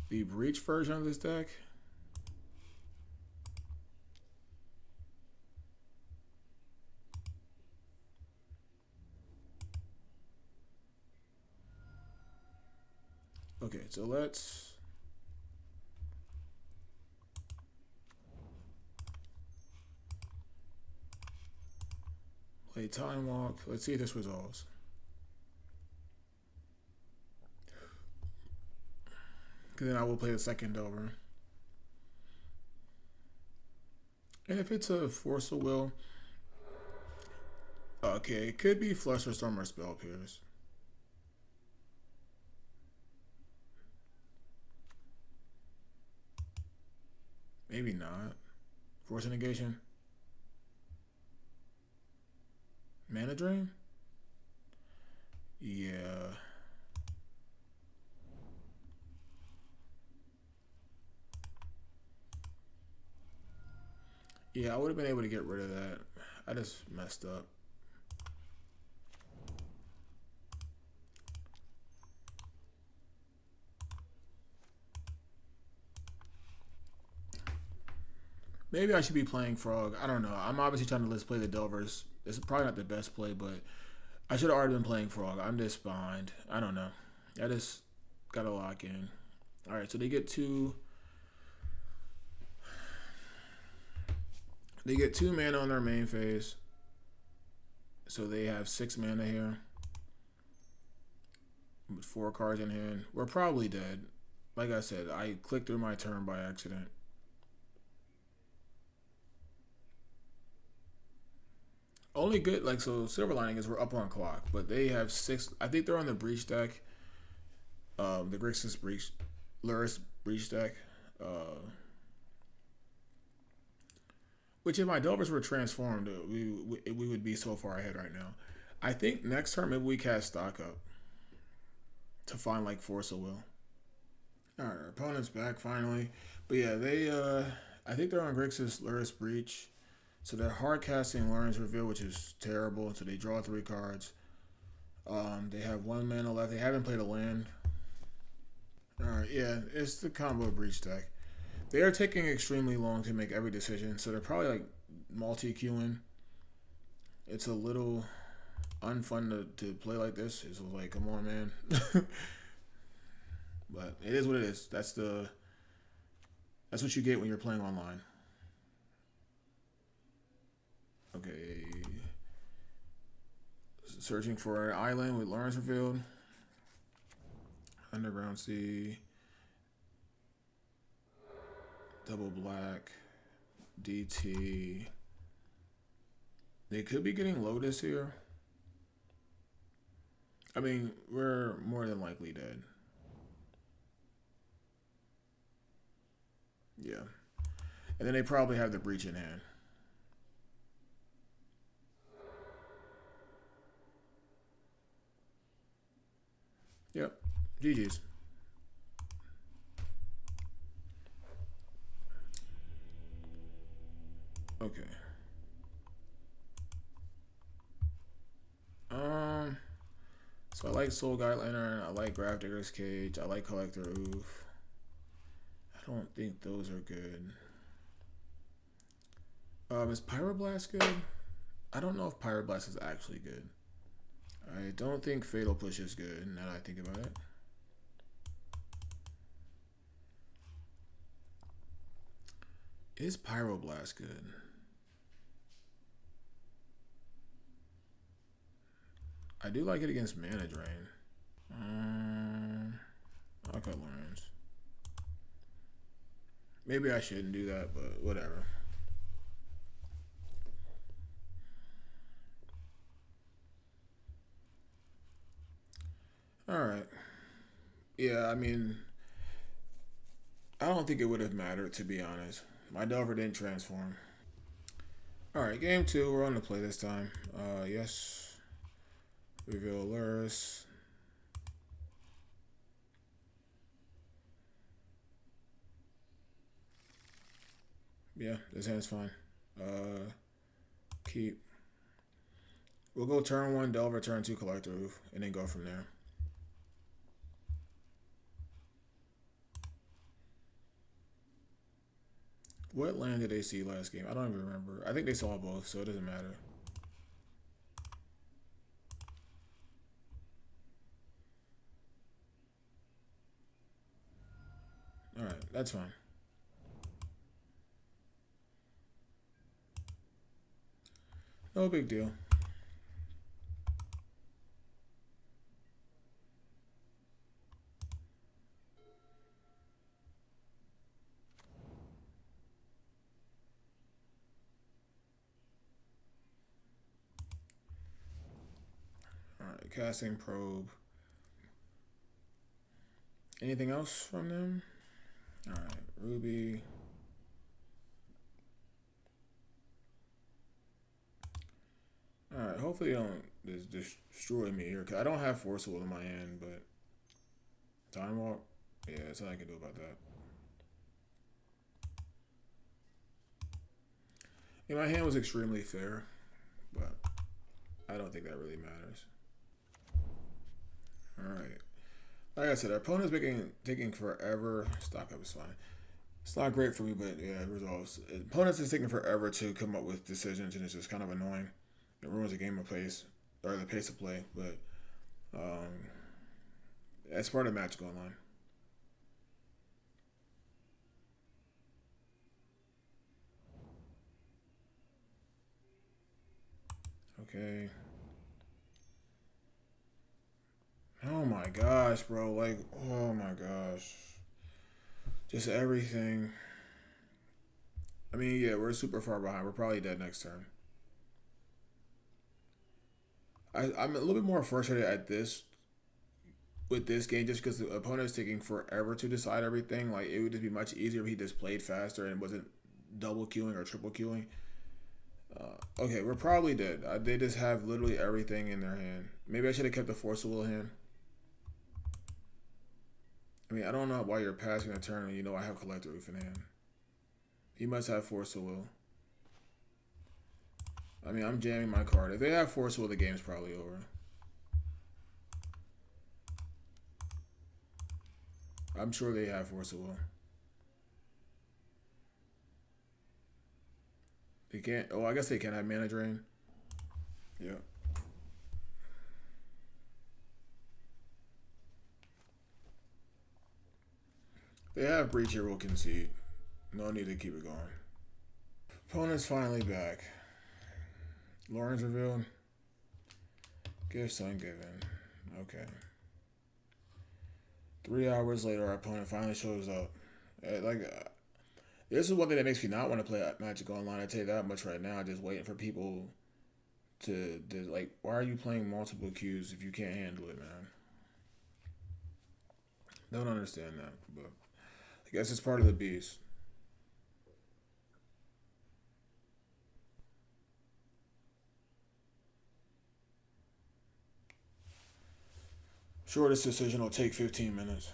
Breach version of this deck. Okay, so let's play Time Walk. Let's see if this resolves. Because then I will play the second over. And if it's a Force of Will, okay, it could be Flusterstorm or Spell Pierce. Maybe not. Force Negation. Mana Drain? Yeah. Yeah, I would have been able to get rid of that. I just messed up. Maybe I should be playing Frog. I don't know. I'm obviously trying to let's play the Delvers. It's probably not the best play, but I should have already been playing Frog. I'm just behind. I don't know. I just got to lock in. All right, so they get two. They get 2 mana on their main phase. So they have 6 mana here. With 4 cards in hand. We're probably dead. Like I said, I clicked through my turn by accident. Only good, like, so silver lining is we're up on clock, but they have 6. I think they're on the Breach deck. The Grixis Lurrus Breach deck. Which if my Delvers were transformed, we would be so far ahead right now. I think next turn maybe we cast Stock Up to find like Force of Will. All right, our opponent's back finally, but yeah, they I think they're on Grixis Lurrus Breach, so they're hard casting Lurrus Reveal, which is terrible. So they draw 3 cards. They have 1 mana left. They haven't played a land. All right, yeah, it's the combo Breach deck. They are taking extremely long to make every decision, so they're probably like multi-queuing. It's a little unfun to play like this. It's like, come on, man. But it is what it is. That's what you get when you're playing online. Okay. Searching for an island with Lurrus Revealed. Underground Sea. Double black. DT. They could be getting Lotus here. I mean, we're more than likely dead. Yeah. And then they probably have the Breach in hand. Yep. GG's. Okay. So I like Soul Guide Lantern, I like Gravedigger's Cage, I like Collector Oof. I don't think those are good. Is Pyroblast good? I don't know if Pyroblast is actually good. I don't think Fatal Push is good, now that I think about it. Is Pyroblast good? I do like it against Mana Drain. I'll cut Lawrence. Maybe I shouldn't do that, but whatever. Alright. Yeah, I mean, I don't think it would have mattered, to be honest. My Delver didn't transform. Alright, game 2. We're on the play this time. Yes. Reveal Lurrus. Yeah, this hand's fine. Keep. We'll go turn 1, Delver, turn 2, Collector Roof, and then go from there. What land did they see last game? I don't even remember. I think they saw both, so it doesn't matter. Alright, that's fine. No big deal. Alright, casting Probe. Anything else from them? Alright, Ruby. Alright, hopefully they don't destroy me here, because I don't have Force Will in my hand, but Time Walk, yeah, that's all I can do about that. Yeah, my hand was extremely fair, but I don't think that really matters. Alright. Like I said, our opponent's taking forever. Stock up is fine. It's not great for me, but yeah, it resolves. Opponents is taking forever to come up with decisions, and it's just kind of annoying. It ruins the game of pace, or the pace of play, but that's part of Magic Online. Okay. Oh my gosh, bro. Like, oh my gosh. Just everything. I mean, yeah, we're super far behind. We're probably dead next turn. I'm a little bit more frustrated at this with this game just because the opponent is taking forever to decide everything. Like, it would just be much easier if he just played faster and wasn't double queuing or triple queuing. Okay, we're probably dead. They just have literally everything in their hand. Maybe I should have kept the Force of Will hand. I mean, I don't know why you're passing the turn when you know I have Collector Roof in hand. He must have Force of Will. I mean, I'm jamming my card. If they have Force of Will, the game's probably over. I'm sure they have Force of Will. They can't. Oh, I guess they can have Mana Drain. Yeah. They have Breach here. Will concede. No need to keep it going. Opponent's finally back. Lauren's revealed. Gift ungiven. Okay. 3 hours later, our opponent finally shows up. This is one thing that makes me not want to play Magic Online. I tell you that much right now. Just waiting for people to like. Why are you playing multiple queues if you can't handle it, man? Don't understand that, but I guess it's part of the beast. Shortest decision will take 15 minutes.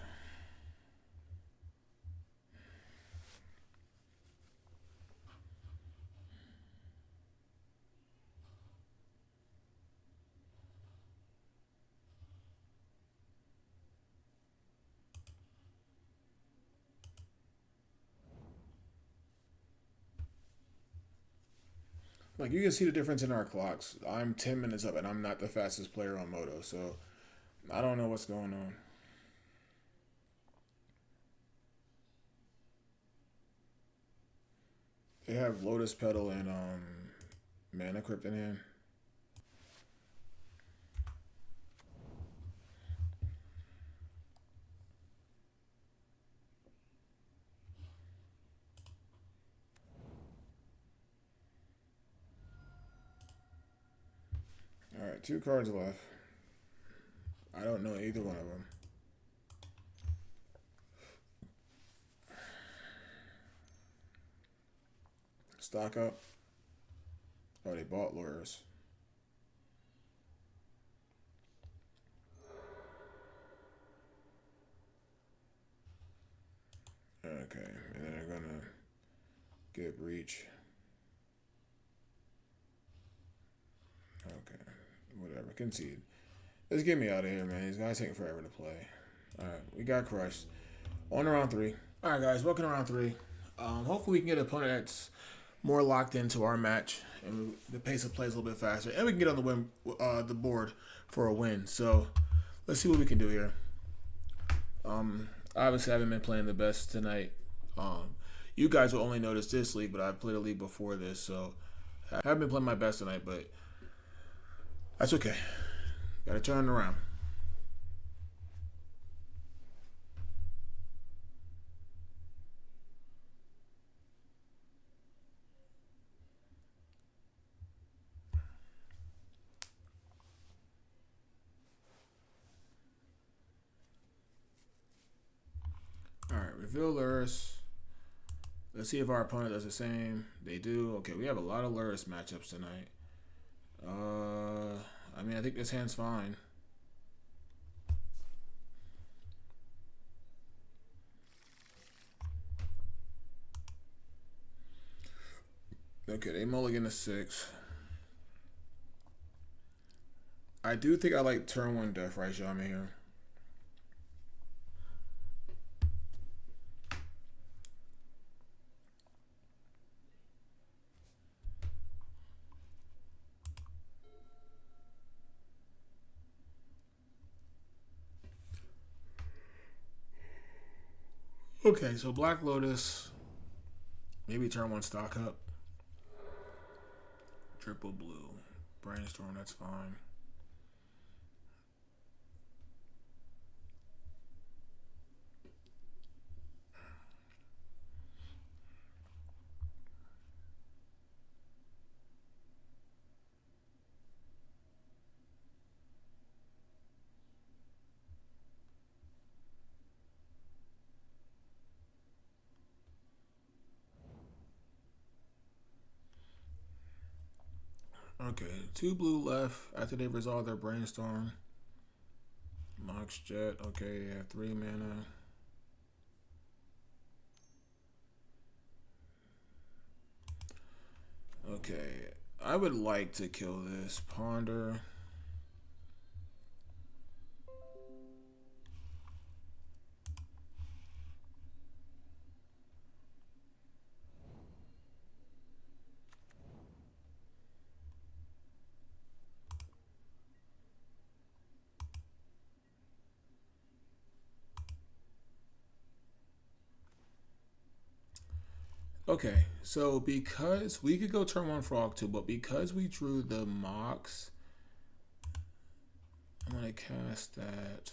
Like, you can see the difference in our clocks. I'm 10 minutes up and I'm not the fastest player on Moto, so I don't know what's going on. They have Lotus Petal and Mana Crypt in hand. Alright, 2 cards left. I don't know either one of them. Stock up. Oh, they bought Lurrus. Okay, and then they're gonna get Breach. Okay, whatever. Concede. Let's get me out of here, man. These guys taking forever to play. Alright, we got crushed. On to round 3. Alright, guys, welcome to round 3. Hopefully we can get an opponent that's more locked into our match, and the pace of play is a little bit faster, and we can get on the board for a win. So let's see what we can do here. Obviously, I haven't been playing the best tonight. You guys will only notice this league, but I've played a league before this, so I haven't been playing my best tonight, but that's okay. Got to turn it around. Alright, reveal Lurrus. Let's see if our opponent does the same. They do. Okay, we have a lot of Lurrus matchups tonight. I mean, I think this hand's fine. Okay, they mulligan to 6. I do think I like turn 1 Death Right Shaman here. Okay, so Black Lotus, maybe turn 1 stock up. Triple blue. Brainstorm, that's fine. Okay, 2 blue left after they resolve their Brainstorm. Mox Jet, okay, they have 3 mana. Okay, I would like to kill this Ponder. Okay, so because we could go turn one frog too, but because we drew the Mox, I'm gonna cast that.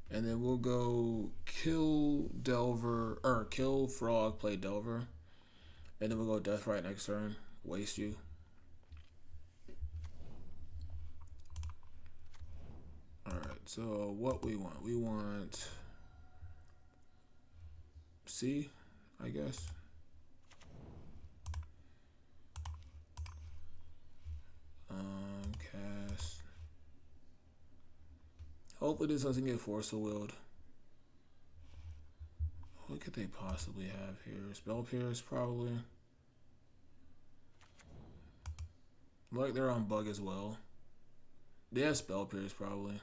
And then we'll go kill Delver, or kill Frog, play Delver. And then we'll go Death right next turn, waste you. Alright, so what we want C, I guess. Cast. Hopefully this doesn't get Force of Willed. What could they possibly have here? Spell Pierce, probably. Like they're on Bug as well. They have Spell Pierce, probably.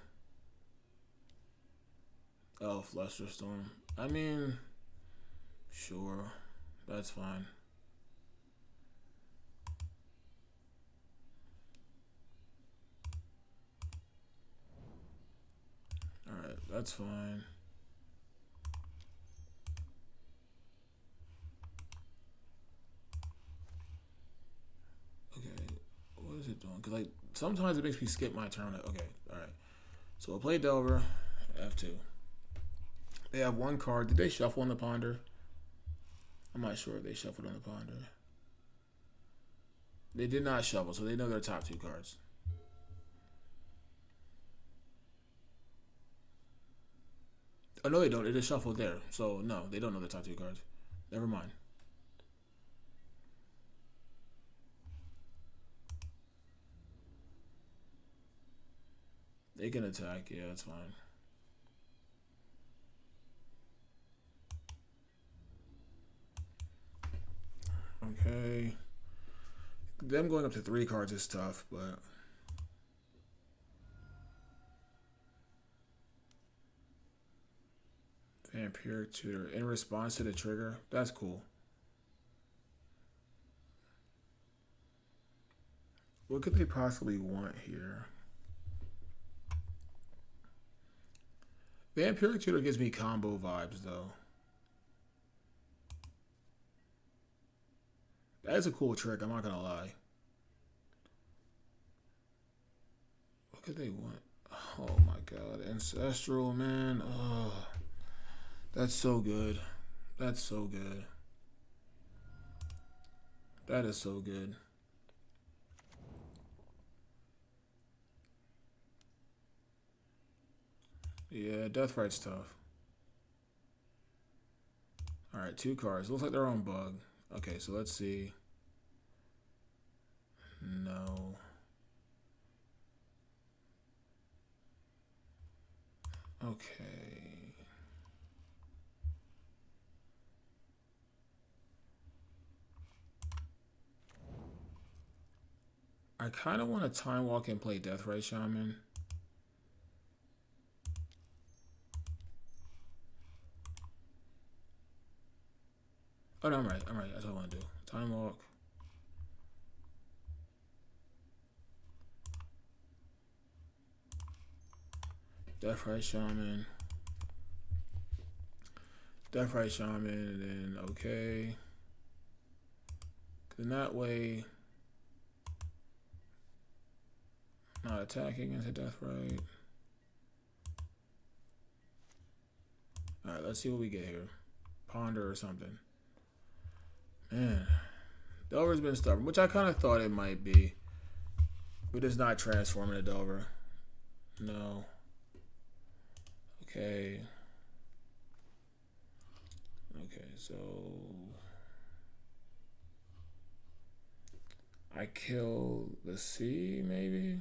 Oh, Flusterstorm. I mean, sure. That's fine. Alright, that's fine. Okay, what is it doing? Because, like, sometimes it makes me skip my turn. Okay, alright. So we'll play Delver, F2. They have one card. Did they shuffle on the Ponder? I'm not sure if they shuffled on the Ponder. They did not shuffle, so they know their top two cards. Oh, no, they don't. They just shuffled there. So, no, they don't know the top two cards. Never mind. They can attack. Yeah, that's fine. Okay. Them going up to 3 cards is tough, but... Vampiric Tutor in response to the trigger. That's cool. What could they possibly want here? Vampiric Tutor gives me combo vibes, though. That is a cool trick, I'm not gonna lie. What could they want? Oh my god, Ancestral, man. Oh, that's so good. That's so good. That is so good. Yeah, Deathright's tough. Alright, 2 cards. Looks like they're on Bug. Okay, so let's see. No. Okay. I kind of want to Time Walk and play Deathrite Shaman. Oh, no, I'm right. I'm right. That's what I want to do. Time Walk. Deathrite Shaman. Deathrite Shaman, and then okay. Then that way, not attacking as a Deathrite. Alright, let's see what we get here. Ponder or something. Man, Delver's been stubborn, which I kind of thought it might be. But it's not transforming a Delver. No. Okay. Okay, so I kill the sea, maybe?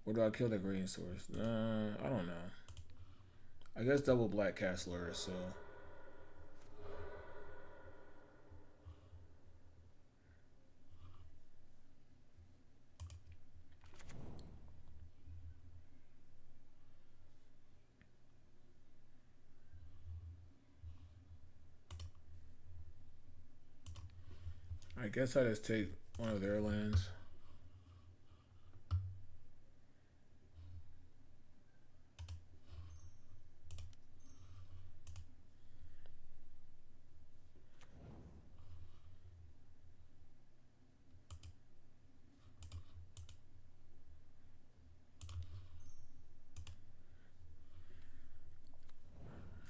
Or do I kill the green source? I don't know. I guess double black cast Lurrus, so. I guess I just take one of their lands.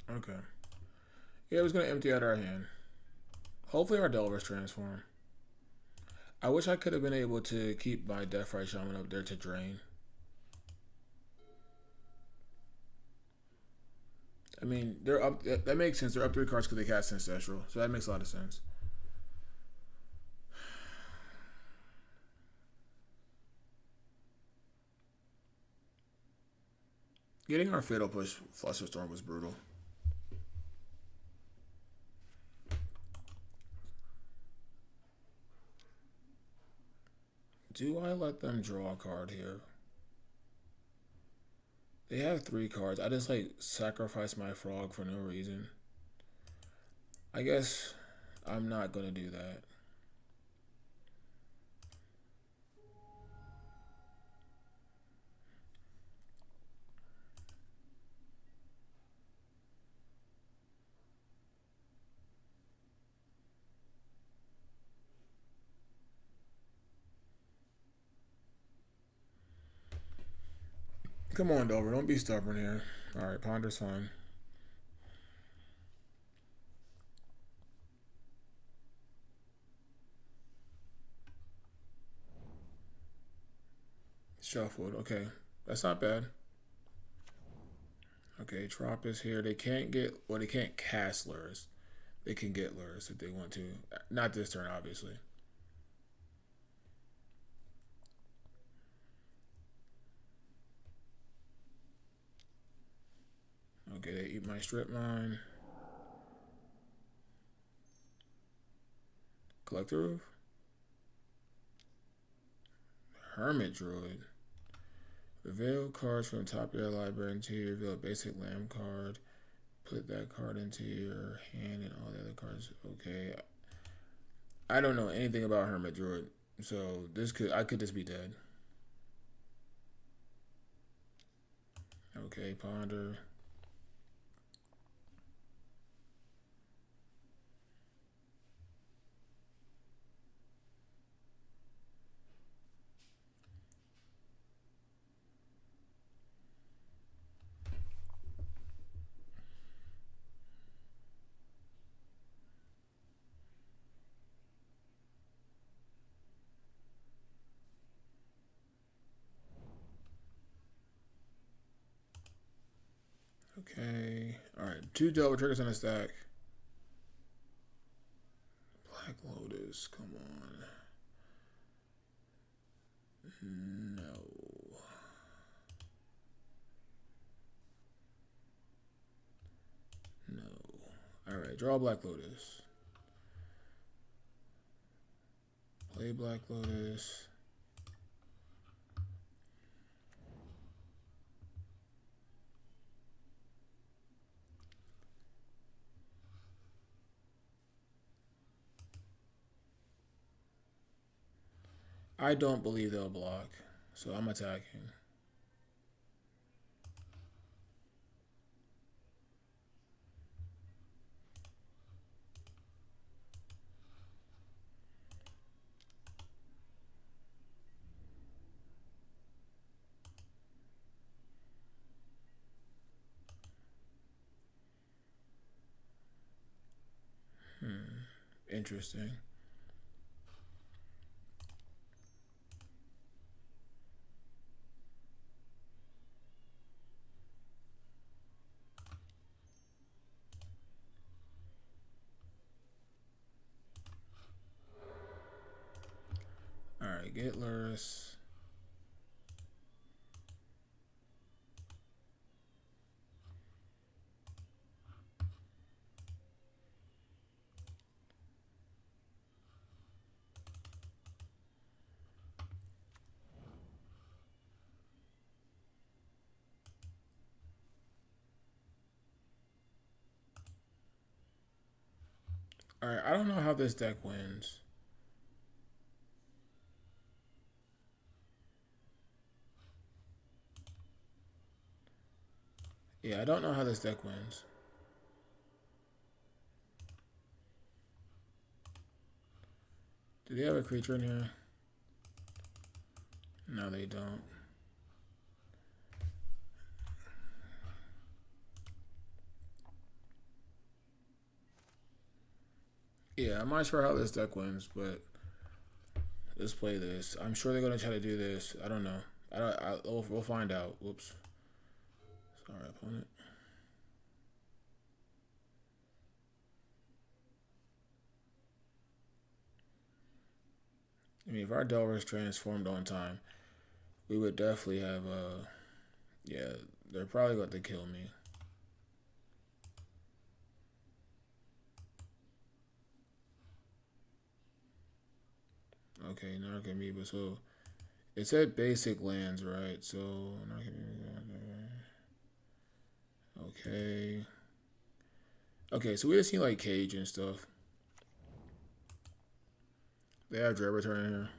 Okay. Yeah, it was gonna empty out our hand. Hopefully our Delvers transform. I wish I could have been able to keep my Deathrite Shaman up there to drain. I mean, they're up. That makes sense. They're up 3 cards because they cast Ancestral, so that makes a lot of sense. Getting our Fatal Push Flusterstorm was brutal. Do I let them draw a card here? They have 3 cards. I just like sacrifice my frog for no reason. I guess I'm not gonna do that. Come on, Dover. Don't be stubborn here. Alright, Ponder's fine. Shuffled. Okay. That's not bad. Okay, Trop is here. They can't get... Well, they can't cast Lurrus. They can get Lurrus if they want to. Not this turn, obviously. Okay, they eat my strip mine. Collector Roof. Hermit Druid. Reveal cards from the top of your library until you reveal a basic land card. Put that card into your hand and all the other cards. Okay. I don't know anything about Hermit Druid, so I could just be dead. Okay, Ponder. Okay. Alright, 2 double triggers on a stack. Black Lotus, come on. No. No. Alright, draw Black Lotus. Play Black Lotus. I don't believe they'll block, so I'm attacking. Interesting. Alright, get Lurrus. Alright, I don't know how this deck wins. Yeah, I don't know how this deck wins. Do they have a creature in here? No, they don't. Yeah, I'm not sure how this deck wins, but let's play this. I'm sure they're gonna try to do this. I don't know. We'll find out. Whoops. Sorry, opponent. I mean, if our Delver's transformed on time, we would definitely have yeah, they're probably going to kill me. Okay, Narcomoeba. So it said basic lands, right? So okay. Okay, so we just need like Cage and stuff. They have Dread Return here.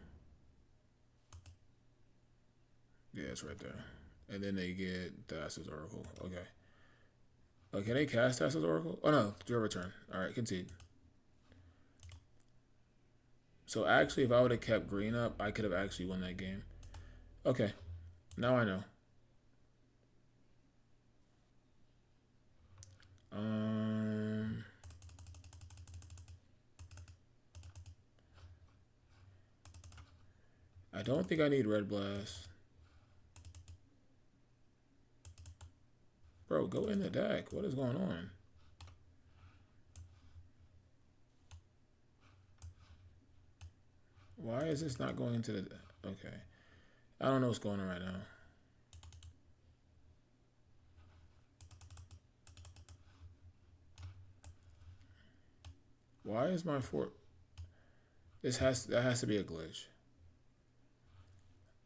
Yeah, it's right there. And then they get Thassa's Oracle. Okay. Oh, can they cast Thassa's Oracle? Oh no, Dread Return. Alright, concede. So actually, if I would have kept green up, I could have actually won that game. Okay. Now I know. I don't think I need Red Blast. Bro, go in the deck. What is going on? Why is this not going into the... Okay. I don't know what's going on right now. Why is my fort... That has to be a glitch.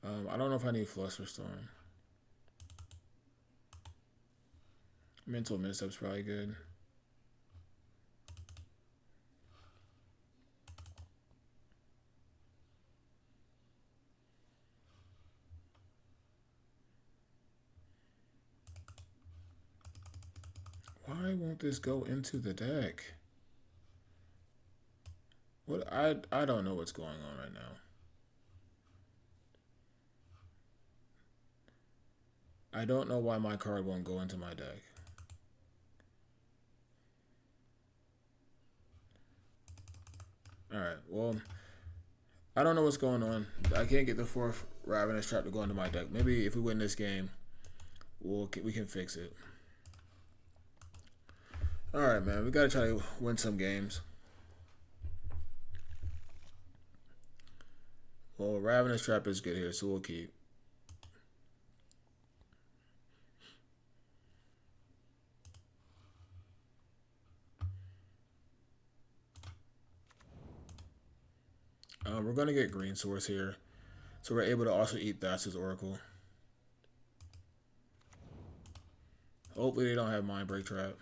I don't know if I need Flusterstorm. Mental Misstep's probably good. Why won't this go into the deck? What I don't know what's going on right now. I don't know why my card won't go into my deck. Alright, well, I don't know what's going on. I can't get the 4th Ravenous Trap to go into my deck. Maybe if we win this game, we can fix it. Alright, man, we gotta try to win some games. Well, Ravenous Trap is good here, so we'll keep. We're going to get Green Source here. So we're able to also eat Thassa's Oracle. Hopefully they don't have Mind Break Trap.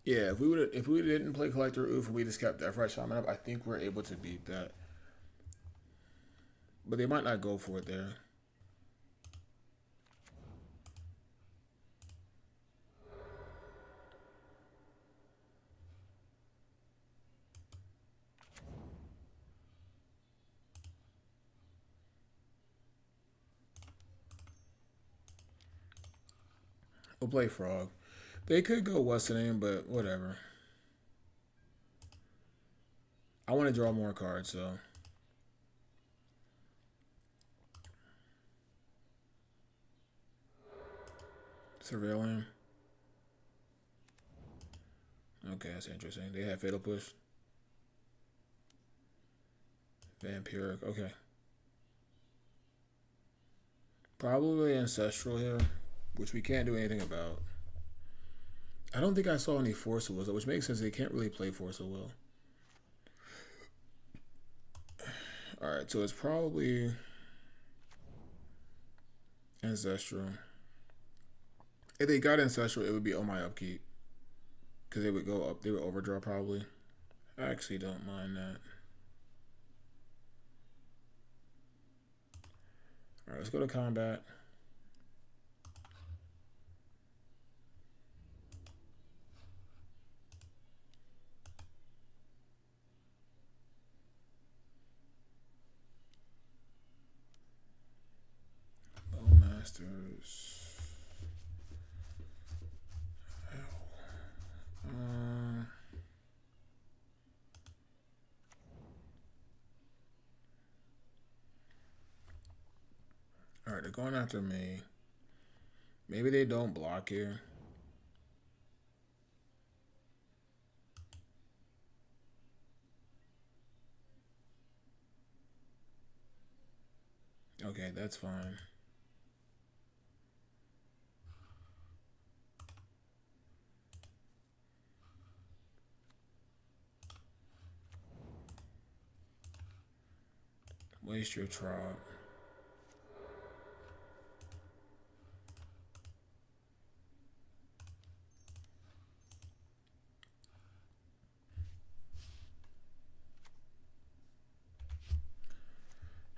Yeah, if we didn't play Collector Oof and we just kept that fresh Shaman up, I think we're able to beat that. But they might not go for it there. We'll play Frog. They could go what's the name, but whatever. I want to draw more cards, so. Surveil him. Okay, that's interesting. They have Fatal Push. Vampiric, okay. Probably Ancestral here, which we can't do anything about. I don't think I saw any Force of Will, which makes sense. They can't really play Force of Will. Alright, so it's probably Ancestral. If they got Ancestral, it would be on my upkeep. Because they would go up, they would overdraw probably. I actually don't mind that. All right, let's go to combat. Bowmasters. All right, they're going after me. Maybe they don't block here. Okay, that's fine. Waste your trot.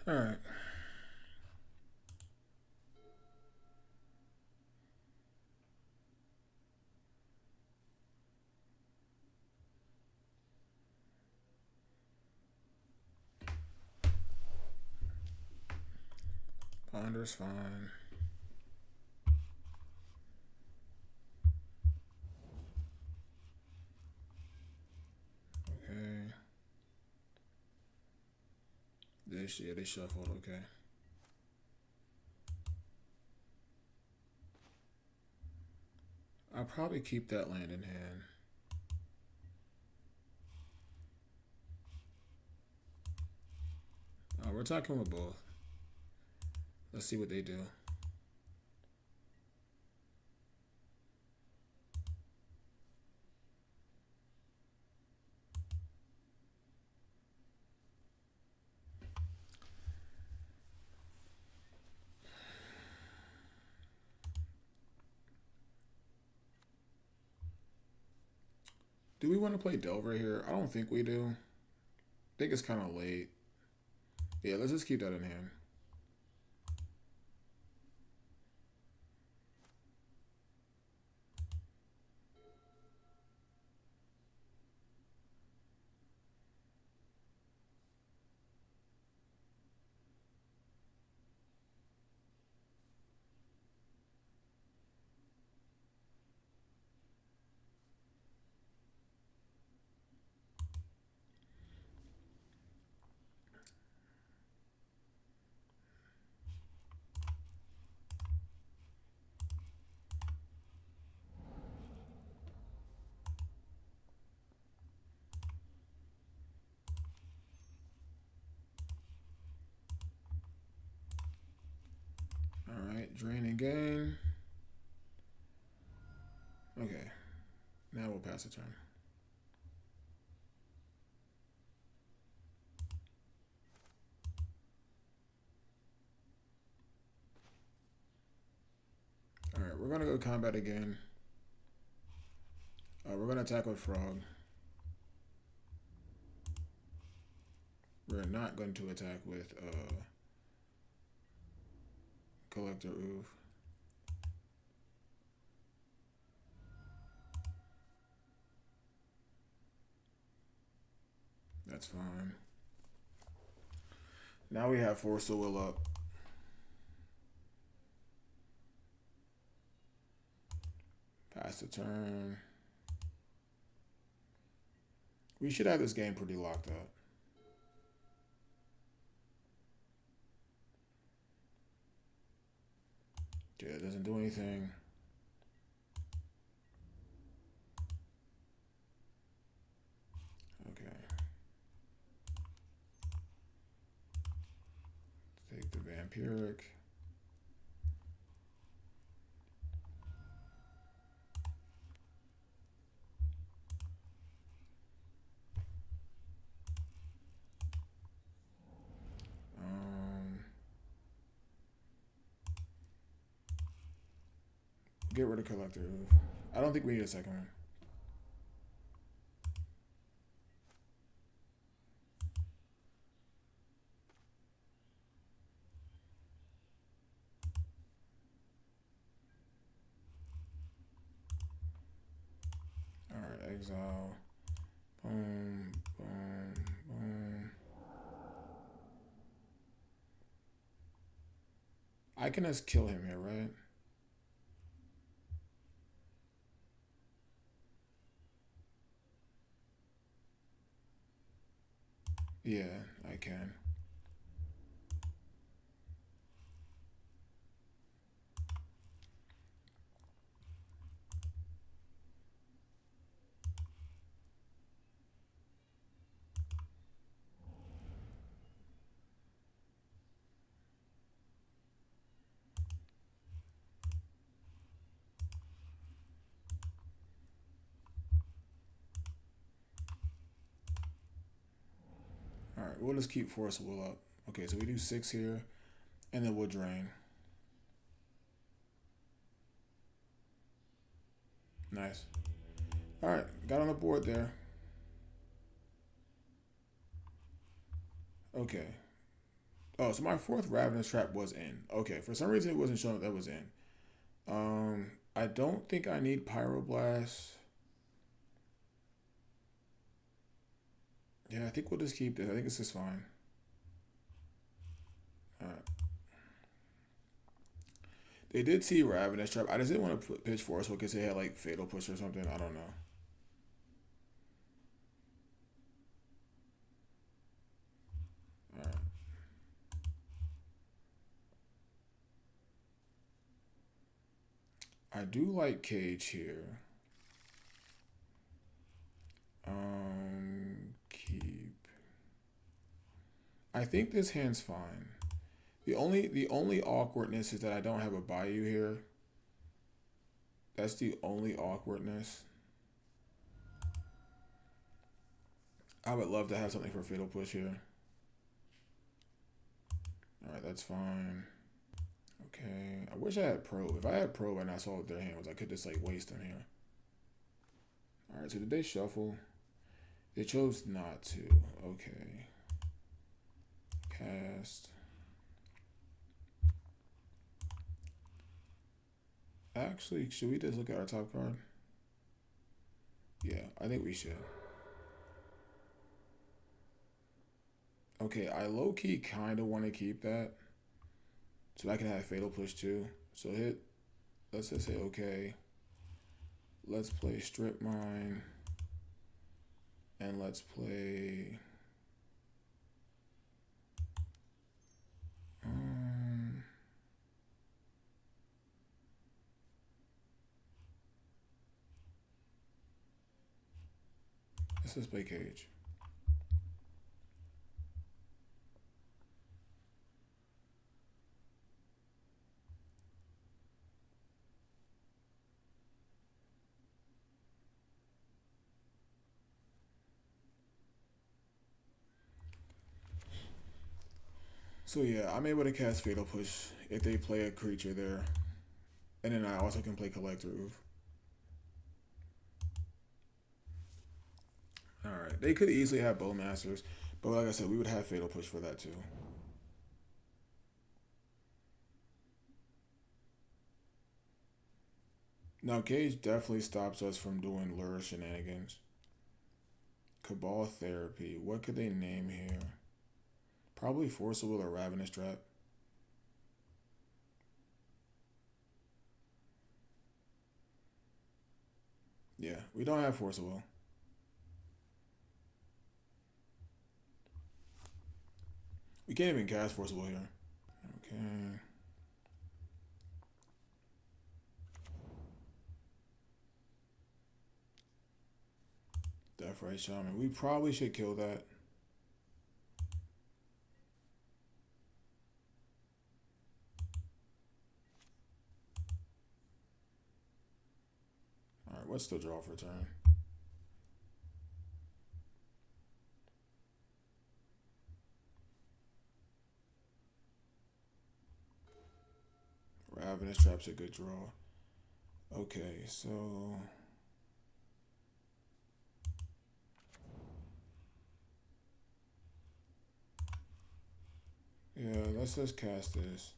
All right. Ponder's fine. Okay. Yeah, they shuffled. Okay. I'll probably keep that land in hand. We're attacking with both. Let's see what they do. Do we want to play Delver here? I don't think we do. I think it's kind of late. Yeah, let's just keep that in hand. Alright, drain and gain. Okay. Now we'll pass the turn. Alright, we're gonna go combat again. We're gonna attack with Frog. We're not going to attack with Collector Oof. That's fine. Now we have Force the Will up. Pass the turn. We should have this game pretty locked up. Yeah, it doesn't do anything. Okay. Take the Vampiric. Get rid of Collector. I don't think we need a second one. exile. Boom, boom, boom. I can just kill him here, right? Yeah, I can. All right, we'll just keep Forcible up. Okay, so we do 6 here, and then we'll drain. Nice. All right, got on the board there. Okay. Oh, so my 4th Ravenous Trap was in. Okay, for some reason it wasn't showing that was in. I don't think I need Pyroblast. Yeah, I think we'll just keep this. I think this is fine. Alright. They did see Ravenous Trap. I just didn't want to pitch Forceful because they had like Fatal Push or something. I don't know. Alright. I do like Cage here. Keep. I think this hand's fine. The only awkwardness is that I don't have a Bayou here. That's the only awkwardness. I would love to have something for Fatal Push here. Alright, that's fine. Okay. I wish I had Probe. If I had Probe and I saw what their hand was, I could just like waste them here. Alright, so did they shuffle? They chose not to. Okay. Cast. Actually, should we just look at our top card? Yeah, I think we should. Okay, I low-key kind of want to keep that. So I can have Fatal Push too. So hit, let's just say okay. Let's play Strip Mine. And let's play... let's just play Cage. So yeah, I'm able to cast Fatal Push if they play a creature there. And then I also can play Collector Roof. Alright, they could easily have Bowmasters, but like I said, we would have Fatal Push for that too. Now, Cage definitely stops us from doing Lurrus shenanigans. Cabal Therapy. What could they name here? Probably Forcible or Ravenous Trap. Yeah, we don't have Forcible. We can't even cast Forcible here. Okay. Death Ray Shaman. We probably should kill that. Alright, what's the draw for turn? Ravenous Trap's a good draw. Okay, so... yeah, let's just cast this.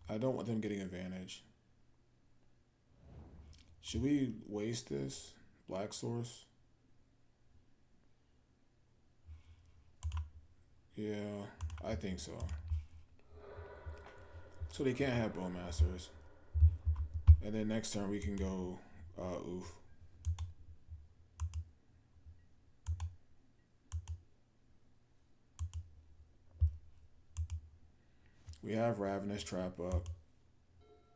I don't want them getting advantage. Should we waste this? Black source? Yeah, I think so. So they can't have Bowmasters. And then next turn we can go oof. We have Ravenous Trap up.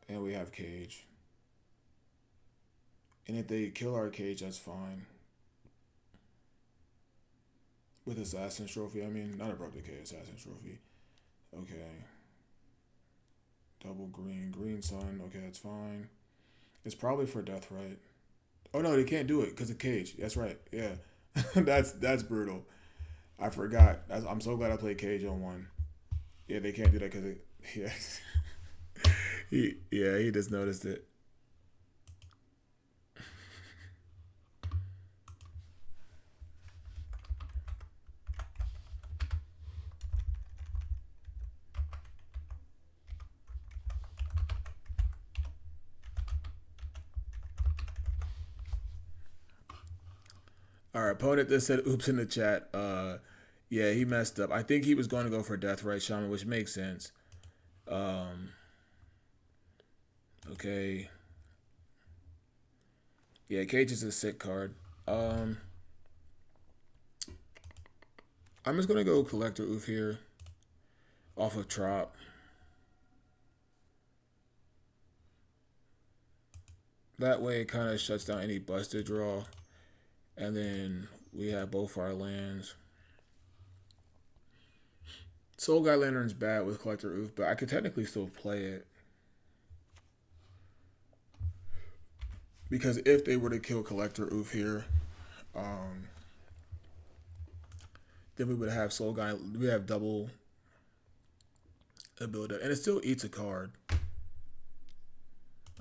And we have Cage. And if they kill our Cage, that's fine. With Assassin's Trophy, I mean, not abrupt decay, Assassin's Trophy. Okay. Double green, green sun. Okay, that's fine. It's probably for death, right? Oh no, they can't do it because of Cage. That's right. Yeah, that's brutal. I forgot. I'm so glad I played Cage on one. Yeah, they can't do that because yeah, he just noticed it. Our opponent just said oops in the chat. Yeah, he messed up. I think he was going to go for Death Right Shaman, which makes sense. Um, okay. Yeah, Cage is a sick card. I'm just gonna go Collector Oof here, off of Trop. That way, it kind of shuts down any busted draw, and then we have both our lands. Soul Guide Lantern's bad with Collector Oof, but I could technically still play it. Because if they were to kill Collector Oof here, then we would have Soul Guide. We have double ability, and it still eats a card.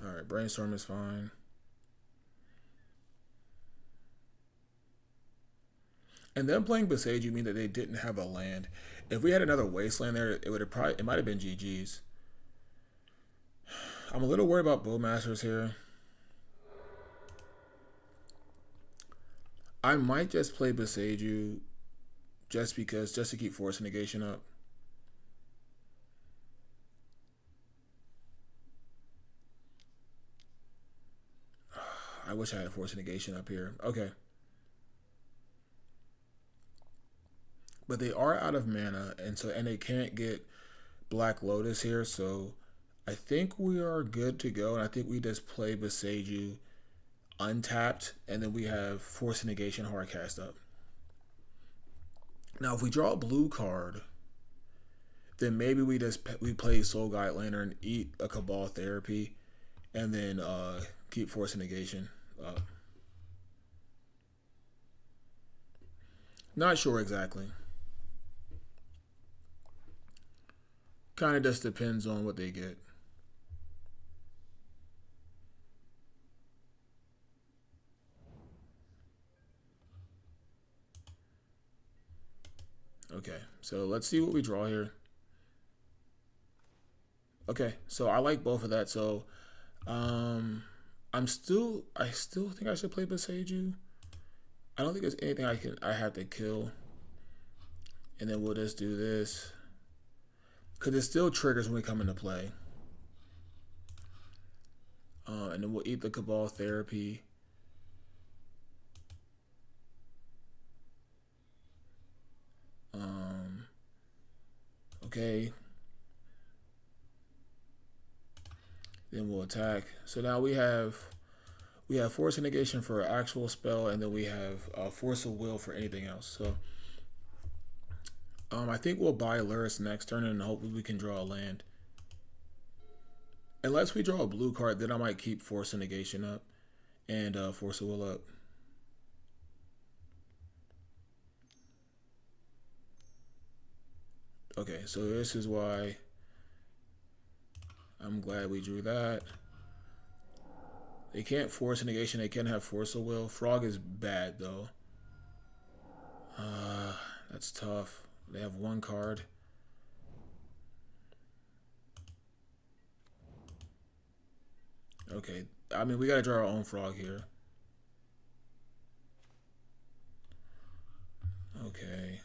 All right, Brainstorm is fine. And them playing Besage, you mean that they didn't have a land. If we had another Wasteland there, it might have been GG's. I'm a little worried about Bowmasters here. I might just play Besage just to keep Force Negation up. I wish I had Force Negation up here. Okay. But they are out of mana, and they can't get Black Lotus here, so I think we are good to go, and I think we just play Besage untapped, and then we have Force Negation Hardcast up. Now, if we draw a blue card, then maybe we play Soul Guide Lantern, eat a Cabal Therapy, and then keep Force Negation up. Not sure exactly. Kind of just depends on what they get. Okay, so let's see what we draw here. Okay, so I like both of that. So, I still think I should play Besage. I don't think there's anything I have to kill. And then we'll just do this. Because it still triggers when we come into play. And then we'll eat the Cabal Therapy. Okay. Then we'll attack. So now we have Force of Negation for an actual spell, and then we have Force of Will for anything else. So I think we'll buy Lurrus next turn, and hopefully we can draw a land. Unless we draw a blue card, then I might keep Force of Negation up and Force of Will up. Okay, so this is why I'm glad we drew that. They can't Force Negation. They can have Force of Will. Frog is bad, though. That's tough. They have one card. Okay, I mean, we gotta draw our own frog here. Okay.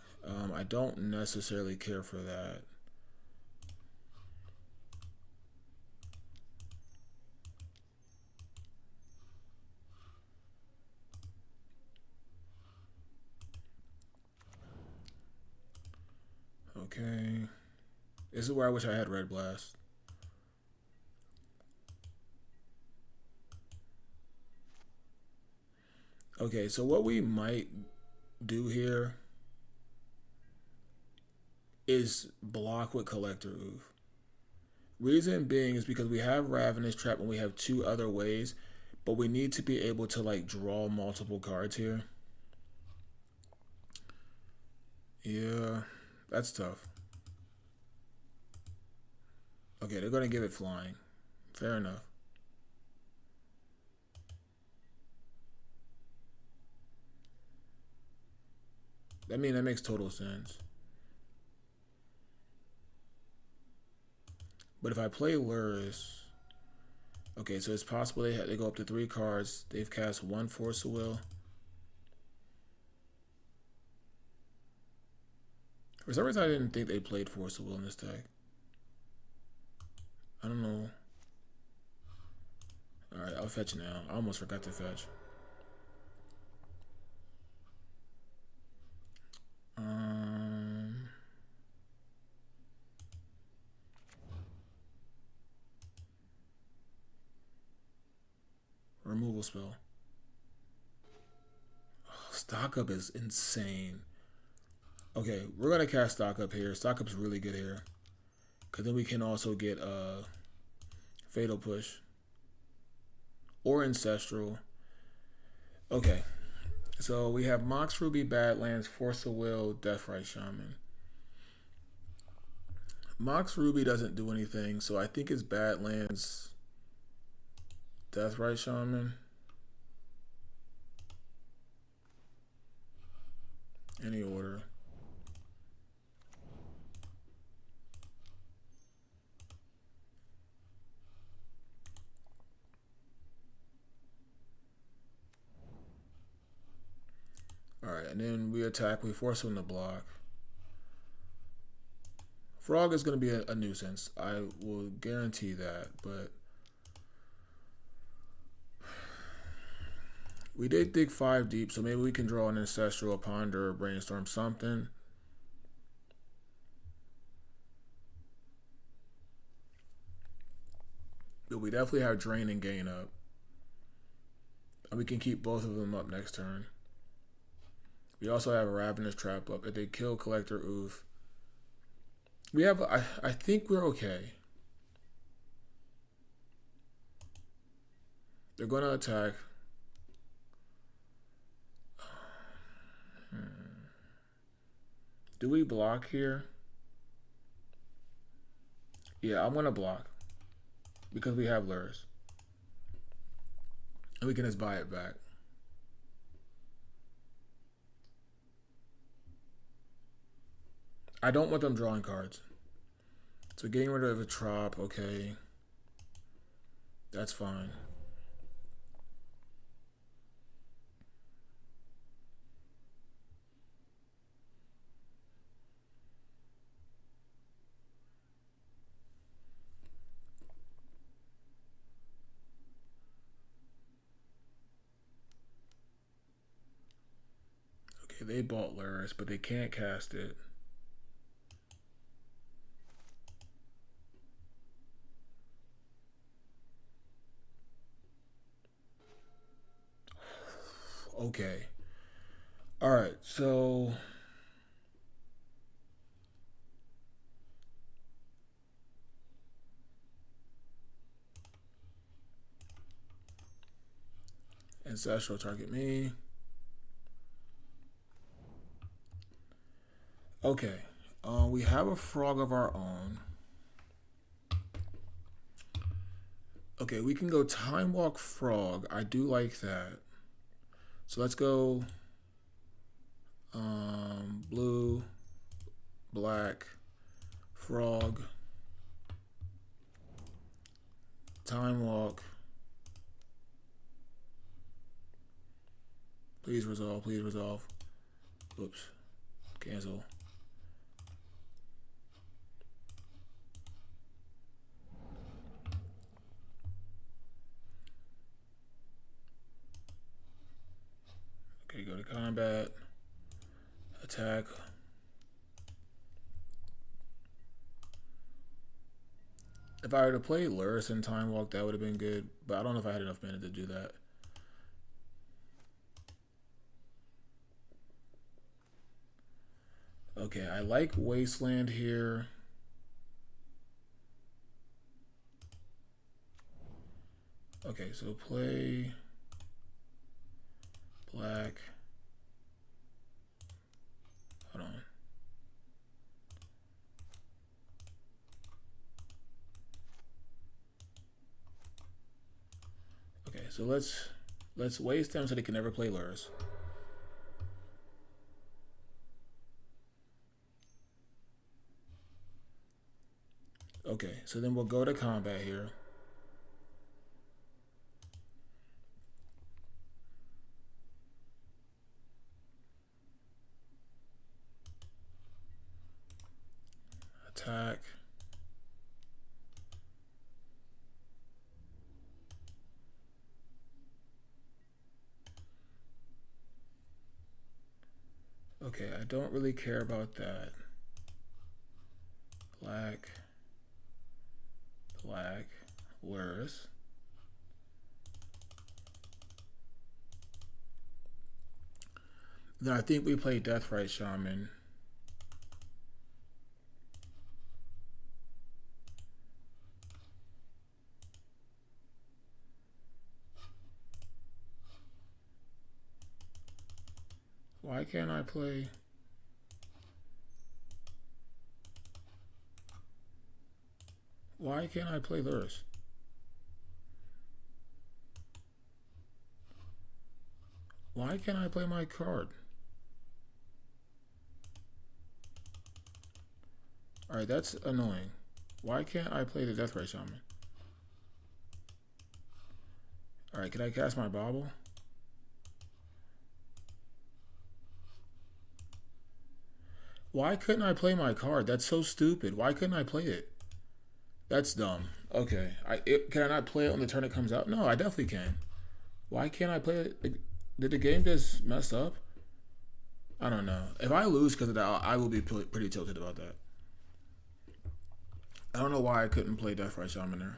I don't necessarily care for that. Okay. This is where I wish I had Red Blast. Okay, so what we might do here is block with Collector Oof. Reason being is because we have Ravenous Trap and we have two other ways, but we need to be able to like draw multiple cards here. Yeah, that's tough. Okay, they're gonna give it flying. Fair enough. I mean, that makes total sense. But if I play Lurrus, okay, so it's possible they go up to 3 cards. They've cast 1 Force of Will. For some reason, I didn't think they played Force of Will in this deck. I don't know. Alright, I'll fetch now. I almost forgot to fetch. Removal spell. Oh, stock up is insane. Okay, we're gonna cast stock up here. Stock up's really good here, cause then we can also get fatal push or ancestral. Okay, so we have Mox Ruby, Badlands, Force of Will, Deathrite Shaman. Mox Ruby doesn't do anything, so I think it's Badlands, Deathrite Shaman. Any order. Alright, and then we attack, we force him to block. Frog is going to be a nuisance. I will guarantee that, but we did dig 5 deep, so maybe we can draw an Ancestral, a Ponder, or Brainstorm something. But we definitely have Drain and Gain up. And we can keep both of them up next turn. We also have a Ravenous Trap up. If they kill Collector Oof, we have, I think we're okay. They're going to attack. Do we block here? Yeah, I'm going to block. Because we have Lurrus. And we can just buy it back. I don't want them drawing cards. So getting rid of a Trop, okay. That's fine. Okay, they bought Lurrus, but they can't cast it. Okay. All right, so Ancestral target me. Okay, we have a frog of our own. Okay, we can go Time Walk Frog. I do like that. So let's go blue, black, frog, Time Walk, Please resolve. Please resolve. Oops. Cancel. Okay, go to combat. Attack. If I were to play Lurrus and Time Walk, that would have been good. But I don't know if I had enough mana to do that. Okay, I like Wasteland here. Okay, so play black. Hold on. Okay, so let's waste them so they can never play Lurrus. Okay, so then we'll go to combat here. Attack. Okay, I don't really care about that. Black. Black. Lurrus. Then I think we play Deathrite Shaman. Why can't I play? Why can't I play Lurrus? Why can't I play my card? Alright, that's annoying. Why can't I play the Deathrite Shaman? Alright, can I cast my Bauble? Why couldn't I play my card? That's so stupid. Why couldn't I play it? That's dumb. Okay. Can I not play it on the turn it comes out? No, I definitely can. Why can't I play it? Did the game just mess up? I don't know. If I lose because of that, I will be pretty tilted about that. I don't know why I couldn't play Deathrite Shaman there.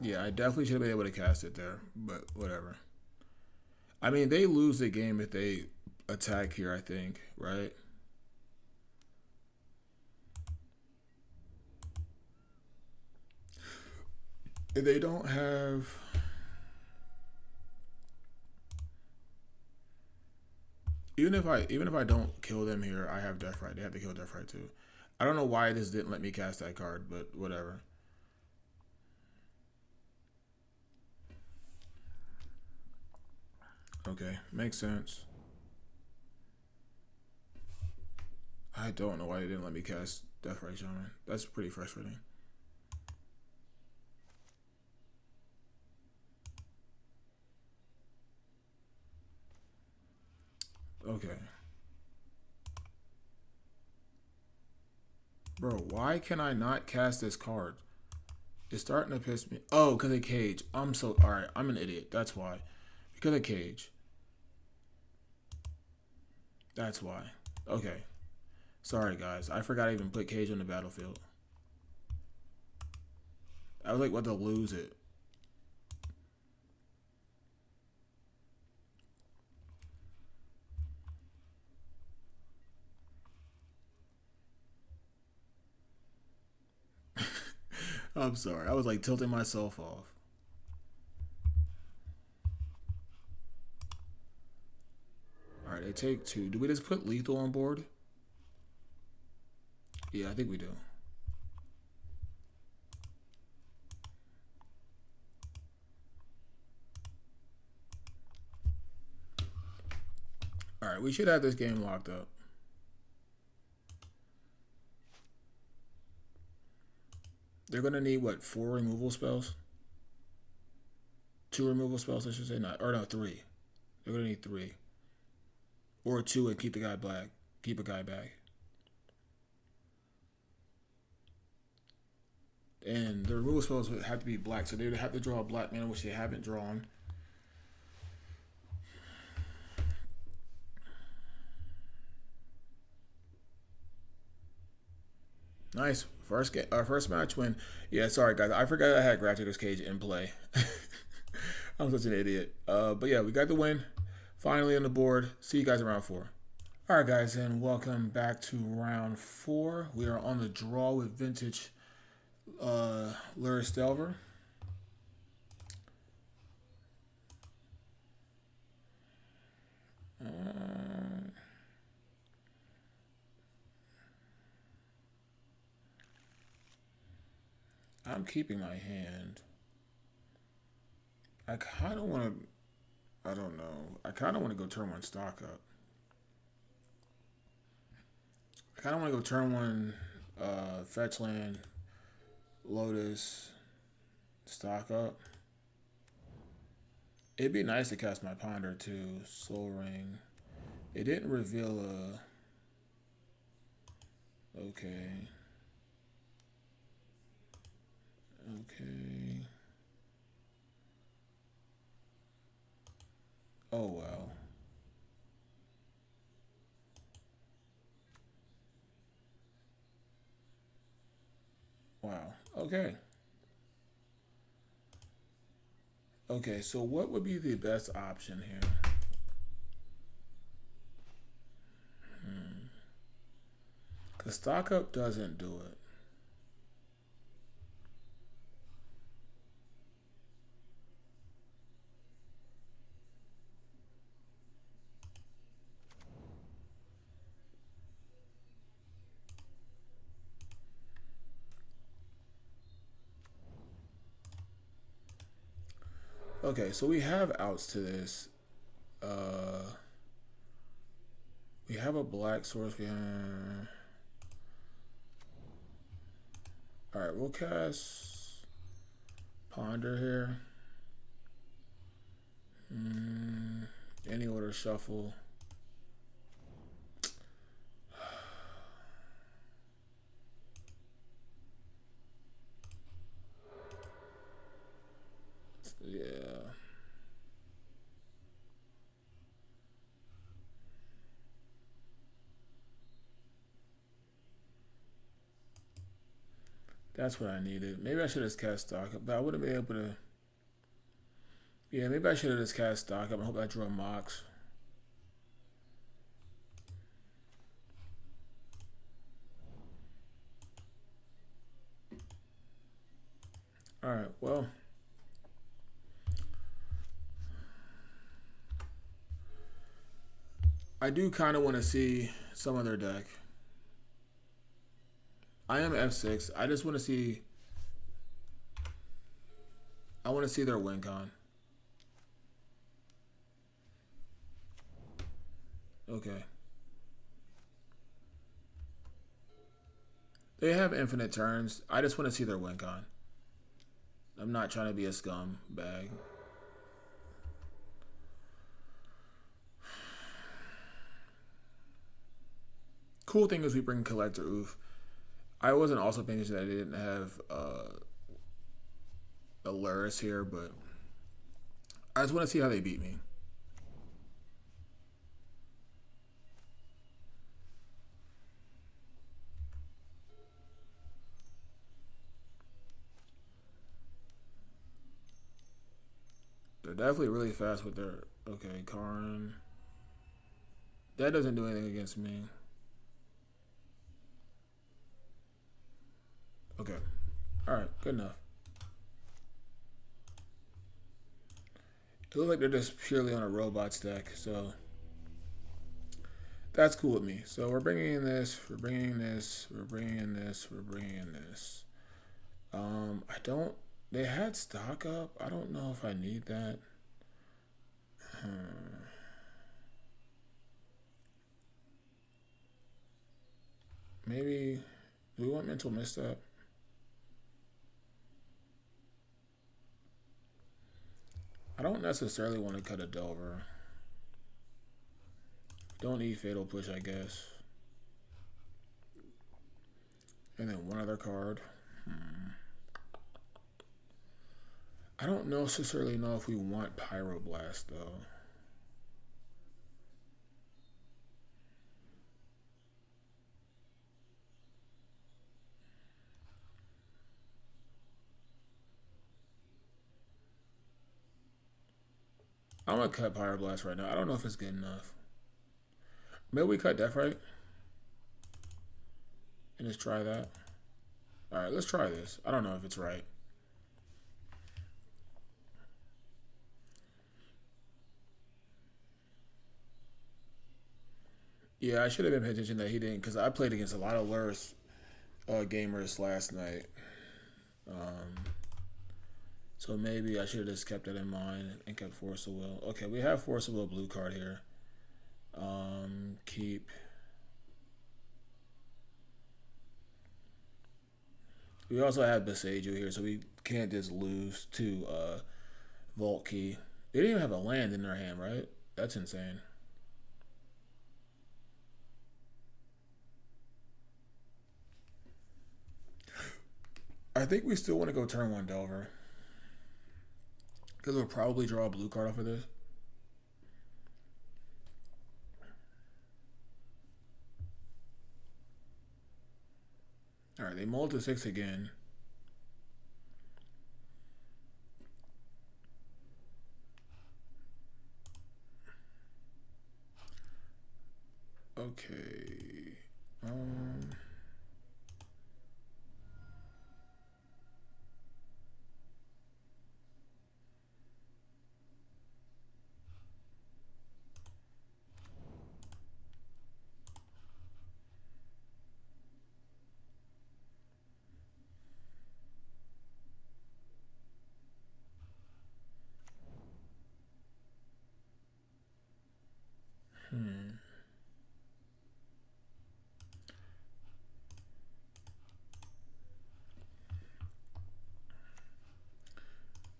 Yeah, I definitely should have been able to cast it there, but whatever. I mean, they lose the game if they attack here, I think, right? If they don't have... Even if I don't kill them here, I have Deathrite. They have to kill Deathrite too. I don't know why this didn't let me cast that card, but whatever. Okay, makes sense. I don't know why they didn't let me cast Deathrite Shaman. That's pretty frustrating. Okay. Bro, why can I not cast this card? It's starting to piss me. Oh, because of Cage. Alright, I'm an idiot. That's why. Because of Cage. That's why. Okay. Sorry, guys. I forgot I even put Cage on the battlefield. I was like, what to lose it. I'm sorry. I was like tilting myself off. Alright, they take 2. Do we just put lethal on board? Yeah, I think we do. Alright, we should have this game locked up. They're gonna need what, 4 removal spells? 2 removal spells, I should say. Not, or no, 3. They're gonna need 3 or 2 and keep the guy black. Keep a guy back. And the removal spells would have to be black, so they would have to draw a black mana, which they haven't drawn. Nice. First match win. Yeah, sorry guys. I forgot I had Grafdigger's Cage in play. I'm such an idiot. But yeah, we got the win. Finally on the board. See you guys in round 4. Alright guys, and welcome back to round 4. We are on the draw with Vintage Lurrus Delver. I'm keeping my hand. I kind of want to, I don't know. I kind of want to go turn 1 stock up. I kind of want to go turn 1 fetch land, Lotus, stock up. It'd be nice to cast my Ponder too. Soul Ring. It didn't reveal a... Okay. Okay. Oh, well. Wow. Okay. Okay, so what would be the best option here? Because stock up doesn't do it. Okay, so we have outs to this. We have a black source. Alright, we'll cast Ponder here. Any order shuffle. Yeah. That's what I needed. Maybe I should have cast stock up, but I wouldn't be able to. Yeah, maybe I should have just cast stock up. I hope I draw Mox. Alright, well. I do kind of want to see some of their deck. I am F6. I just want to see. I want to see their win con. Okay. They have infinite turns. I just want to see their win con. I'm not trying to be a scum bag. Cool thing is we bring Collector Oof. I wasn't also paying attention that I didn't have a Lurrus here, but I just want to see how they beat me. They're definitely really fast with their... Okay, Karn. That doesn't do anything against me. Okay. Alright, good enough. It looks like they're just purely on a robot stack, so that's cool with me. So we're bringing in this, we're bringing in this, we're bringing in this, we're bringing in this. I don't... They had stock up. I don't know if I need that. Maybe... Do we want Mental Misstep? I don't necessarily want to cut a Delver. Don't need Fatal Push, I guess. And then one other card. I don't necessarily know if we want Pyroblast, though. I'm going to cut Pyroblast right now. I don't know if it's good enough. Maybe we cut Deathrite. And just try that. Alright, let's try this. I don't know if it's right. Yeah, I should have been paying attention that he didn't, because I played against a lot of Lurrus gamers last night. So maybe I should have just kept that in mind and kept Force of Will. Okay, we have Force of Will blue card here. Keep. We also have Besaju here, so we can't just lose to Vault Key. They didn't even have a land in their hand, right? That's insane. I think we still want to go turn 1 Delver. Because we'll probably draw a blue card off of this. Alright, they mulled to 6 again. Okay.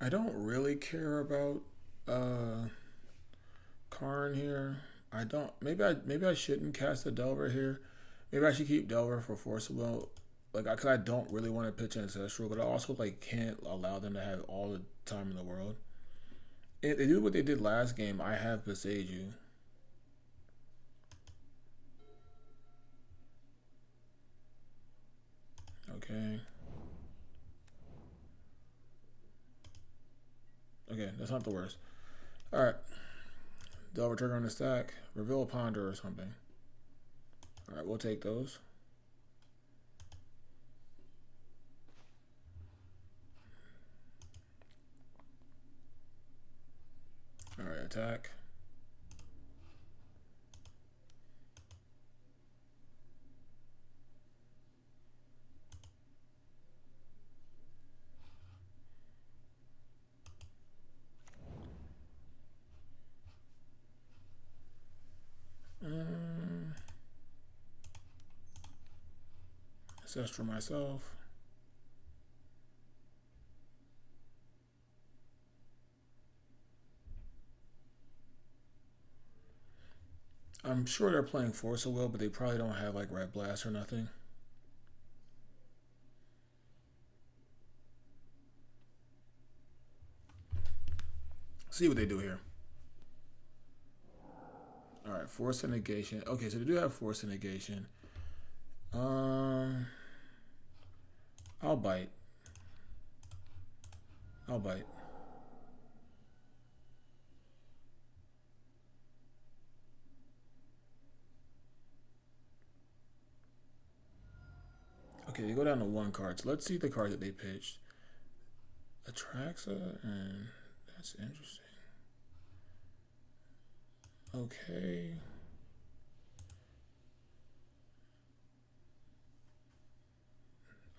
I don't really care about Karn here. I don't. Maybe I shouldn't cast a Delver here. Maybe I should keep Delver for Forcible. Like, cause I don't really want to pitch Ancestral, but I also like can't allow them to have all the time in the world. If they do what they did last game, I have Besaju. Okay. Okay, that's not the worst. Alright. Delver trigger on the stack. Reveal a Ponder or something. Alright, we'll take those. Alright, attack. Ancestral myself. I'm sure they're playing Force of Will, but they probably don't have like Red Blast or nothing. See what they do here. Alright, Force and Negation. Okay, so they do have Force and Negation. I'll bite. I'll bite. Okay, they go down to 1 card. So let's see the card that they pitched. Atraxa, and that's interesting. Okay.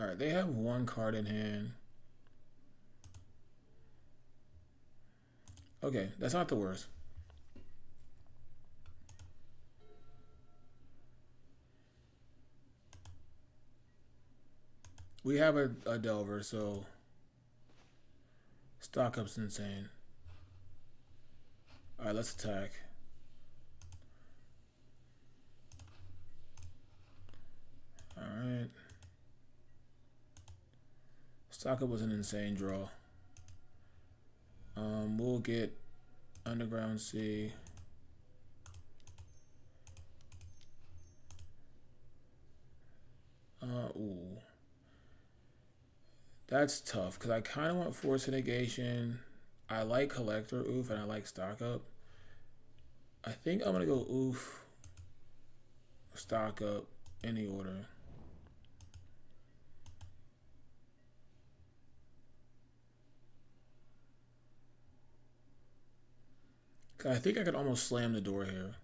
Alright, they have 1 card in hand. Okay, that's not the worst. We have a Delver, so stock up's insane. Alright, let's attack. Alright. Stock Up was an insane draw. We'll get Underground Sea. Ooh. That's tough because I kind of want Force Negation. I like Collector Oof and I like Stock Up. I think I'm going to go Oof, Stock Up, any order. I think I could almost slam the door here.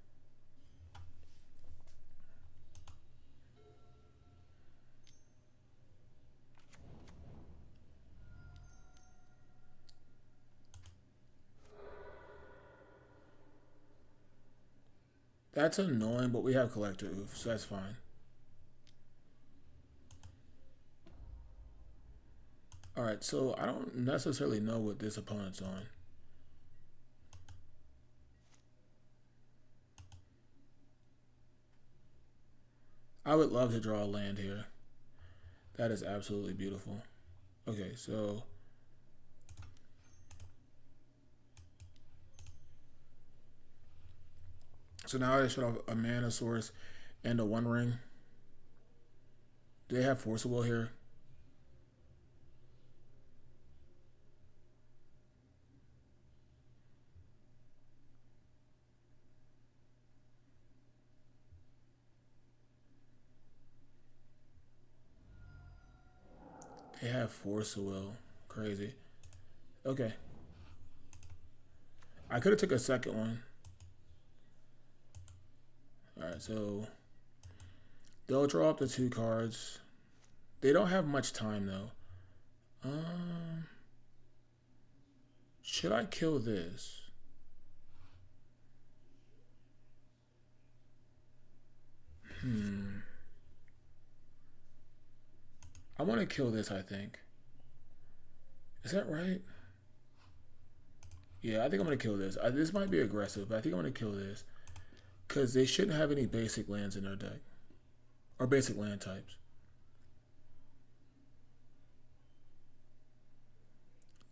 That's annoying, but we have Collector Oof, so that's fine. Alright, so I don't necessarily know what this opponent's on. I would love to draw a land here. That is absolutely beautiful. Okay, so now I shut off a mana source and a One Ring. Do they have Force of Will here? They have Force of Will. Crazy. Okay. I could have took a second one. Alright, so they'll draw up the 2 cards. They don't have much time though. Should I kill this? I want to kill this, I think. Is that right? Yeah, I think I'm going to kill this. This might be aggressive, but I think I'm going to kill this. Because they shouldn't have any basic lands in their deck. Or basic land types.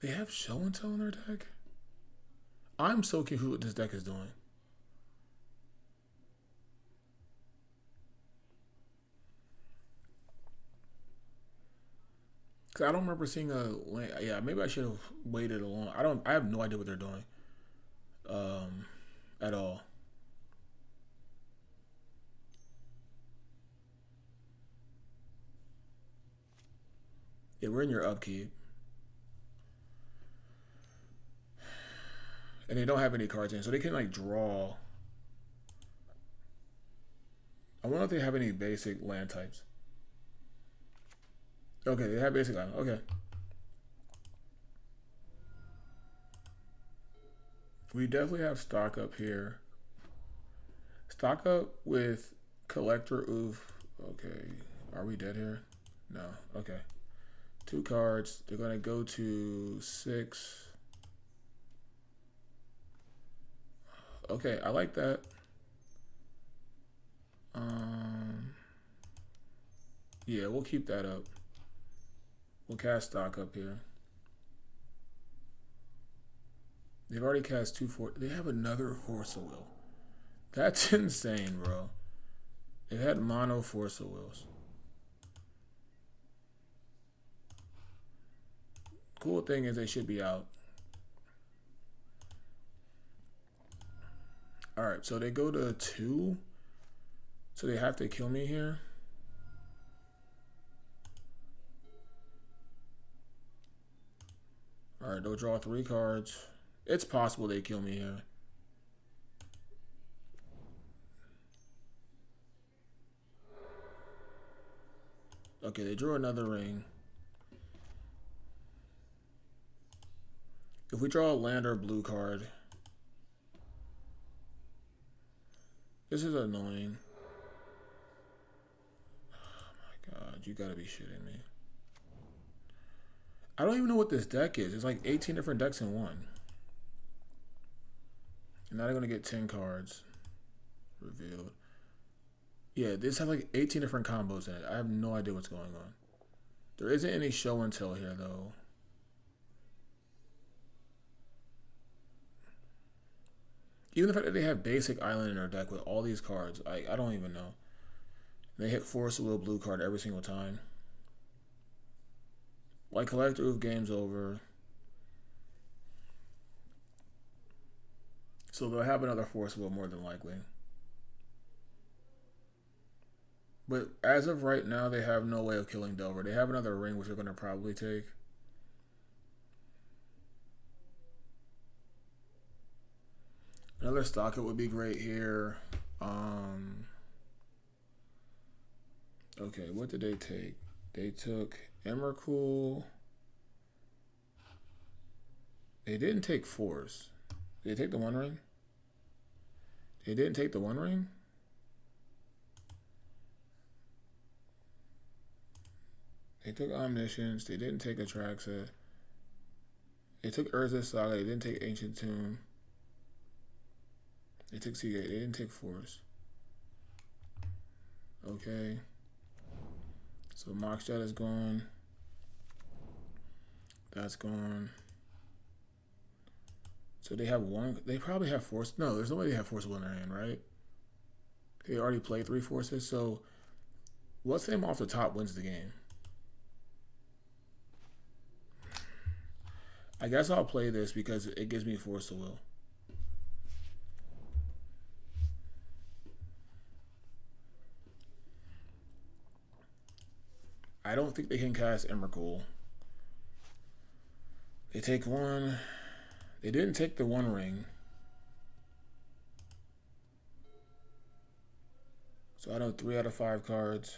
They have Show and Tell in their deck? I'm so confused what this deck is doing. Cause I don't remember seeing a land. Yeah, maybe I should have waited along. I have no idea what they're doing. At all. Yeah, we're in your upkeep. And they don't have any cards in, so they can like draw. I wonder if they have any basic land types. Okay, they have basic land. Okay. We definitely have Stock Up here. Stock Up with Collector Oof. Okay. Are we dead here? No. Okay. 2 cards. They're going to go to 6. Okay, I like that. Yeah, we'll keep that up. We'll cast Stock Up here. They've already cast 2 4. They have another Force of Will. That's insane, bro. They've had mono Force of Wills. Cool thing is they should be out. Alright, so they go to 2. So they have to kill me here. Alright, they'll draw 3 cards. It's possible they kill me here. Okay, they drew another ring. If we draw a land or blue card, this is annoying. Oh my god, you gotta be shitting me. I don't even know what this deck is. It's like 18 different decks in one. So now they're gonna get 10 cards revealed. Yeah, this has like 18 different combos in it. I have no idea what's going on. There isn't any show and tell here though. Even the fact that they have basic island in their deck with all these cards, I don't even know. They hit Force of Will blue card every single time. Like Collector Roof, game's over. So they'll have another Force of Will more than likely. But as of right now, they have no way of killing Delver. They have another ring, which they're going to probably take. Another Stockit would be great here. Okay, what did they take? They took Emrakul. They didn't take Force. Did they take the One Ring? They didn't take the One Ring? They took Omniscience. They didn't take Atraxa. They took Urza's Saga. They didn't take Ancient Tomb. They took Seagate. They didn't take Force. Okay. So Moxjet is gone. That's gone. So they have one. They probably have Force. No, there's no way they have Force in their hand, right? They already played 3 Forces. So what's them off the top wins the game. I guess I'll play this because it gives me Force of Will. I don't think they can cast Emrakul. They take one. They didn't take the One Ring. So I know 3 out of 5 cards.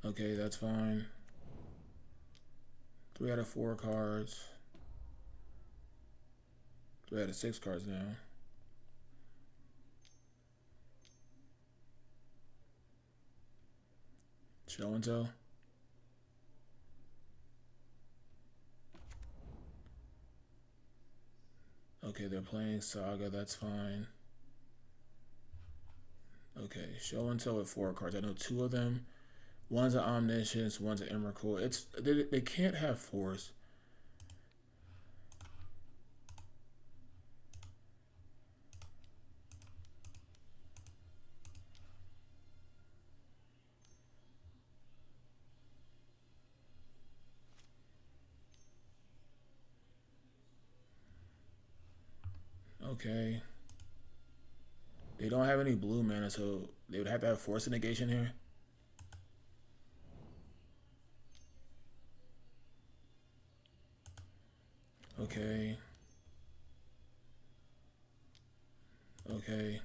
Okay, that's fine. 3 out of 4 cards. 3 out of 6 cards now. Show and tell. Okay, they're playing Saga, that's fine. Okay, show and tell with 4 cards. I know 2 of them. One's an Omniscience, one's an Emrakul. They can't have Force. Okay. They don't have any blue mana, so they would have to have Force negation here. Okay. Okay.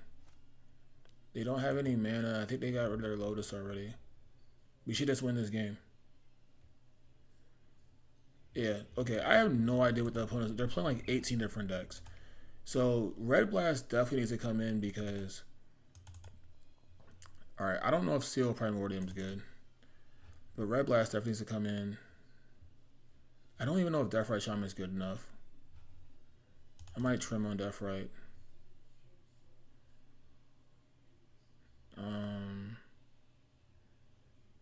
They don't have any mana. I think they got rid of their Lotus already. We should just win this game. Yeah, okay. I have no idea what the opponents... They're playing like 18 different decks. So, Red Blast definitely needs to come in because... Alright, I don't know if Seal Primordium's good. But Red Blast definitely needs to come in. I don't even know if Deathrite Shaman is good enough. I might trim on Deathrite.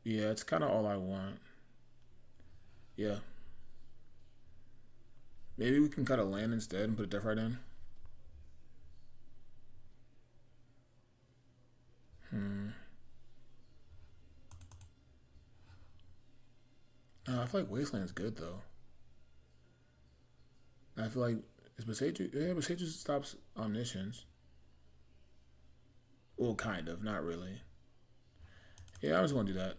Yeah, it's kind of all I want. Yeah. Maybe we can cut a land instead and put a Deathrite in. I feel like Wasteland's good though. I feel like Besage stops Omniscience. Well, kind of, not really. Yeah, I was gonna do that.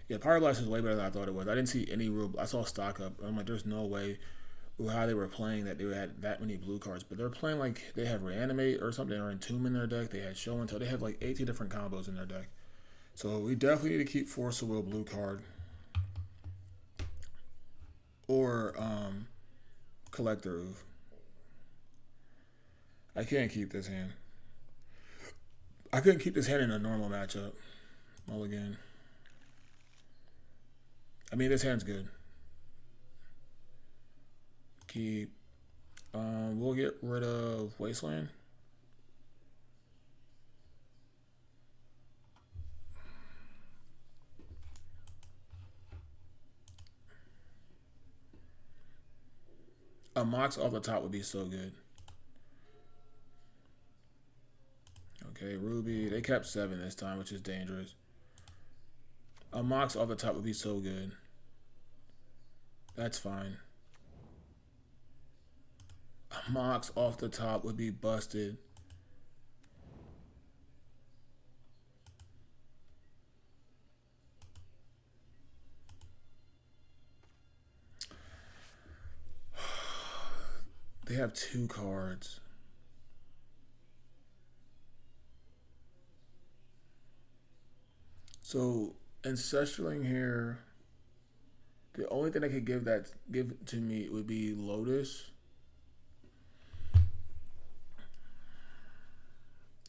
Yeah, Power Blast is way better than I thought it was. I didn't see any real. I saw stock up. I'm like, there's no way with how they were playing that they had that many blue cards. But they're playing like they have Reanimate or something, or Entomb in their deck. They had Show and Tell. They have like 18 different combos in their deck. So we definitely need to keep Force of Will blue card. Or Collector Roof. I can't keep this hand. I couldn't keep this hand in a normal matchup. Mulligan. I mean, this hand's good. Keep. We'll get rid of Wasteland. A Mox off the top would be so good. Okay, Ruby. They kept 7 this time, which is dangerous. A Mox off the top would be so good. That's fine. A Mox off the top would be busted. They have 2 cards. So Ancestraling here, the only thing I could give to me would be Lotus.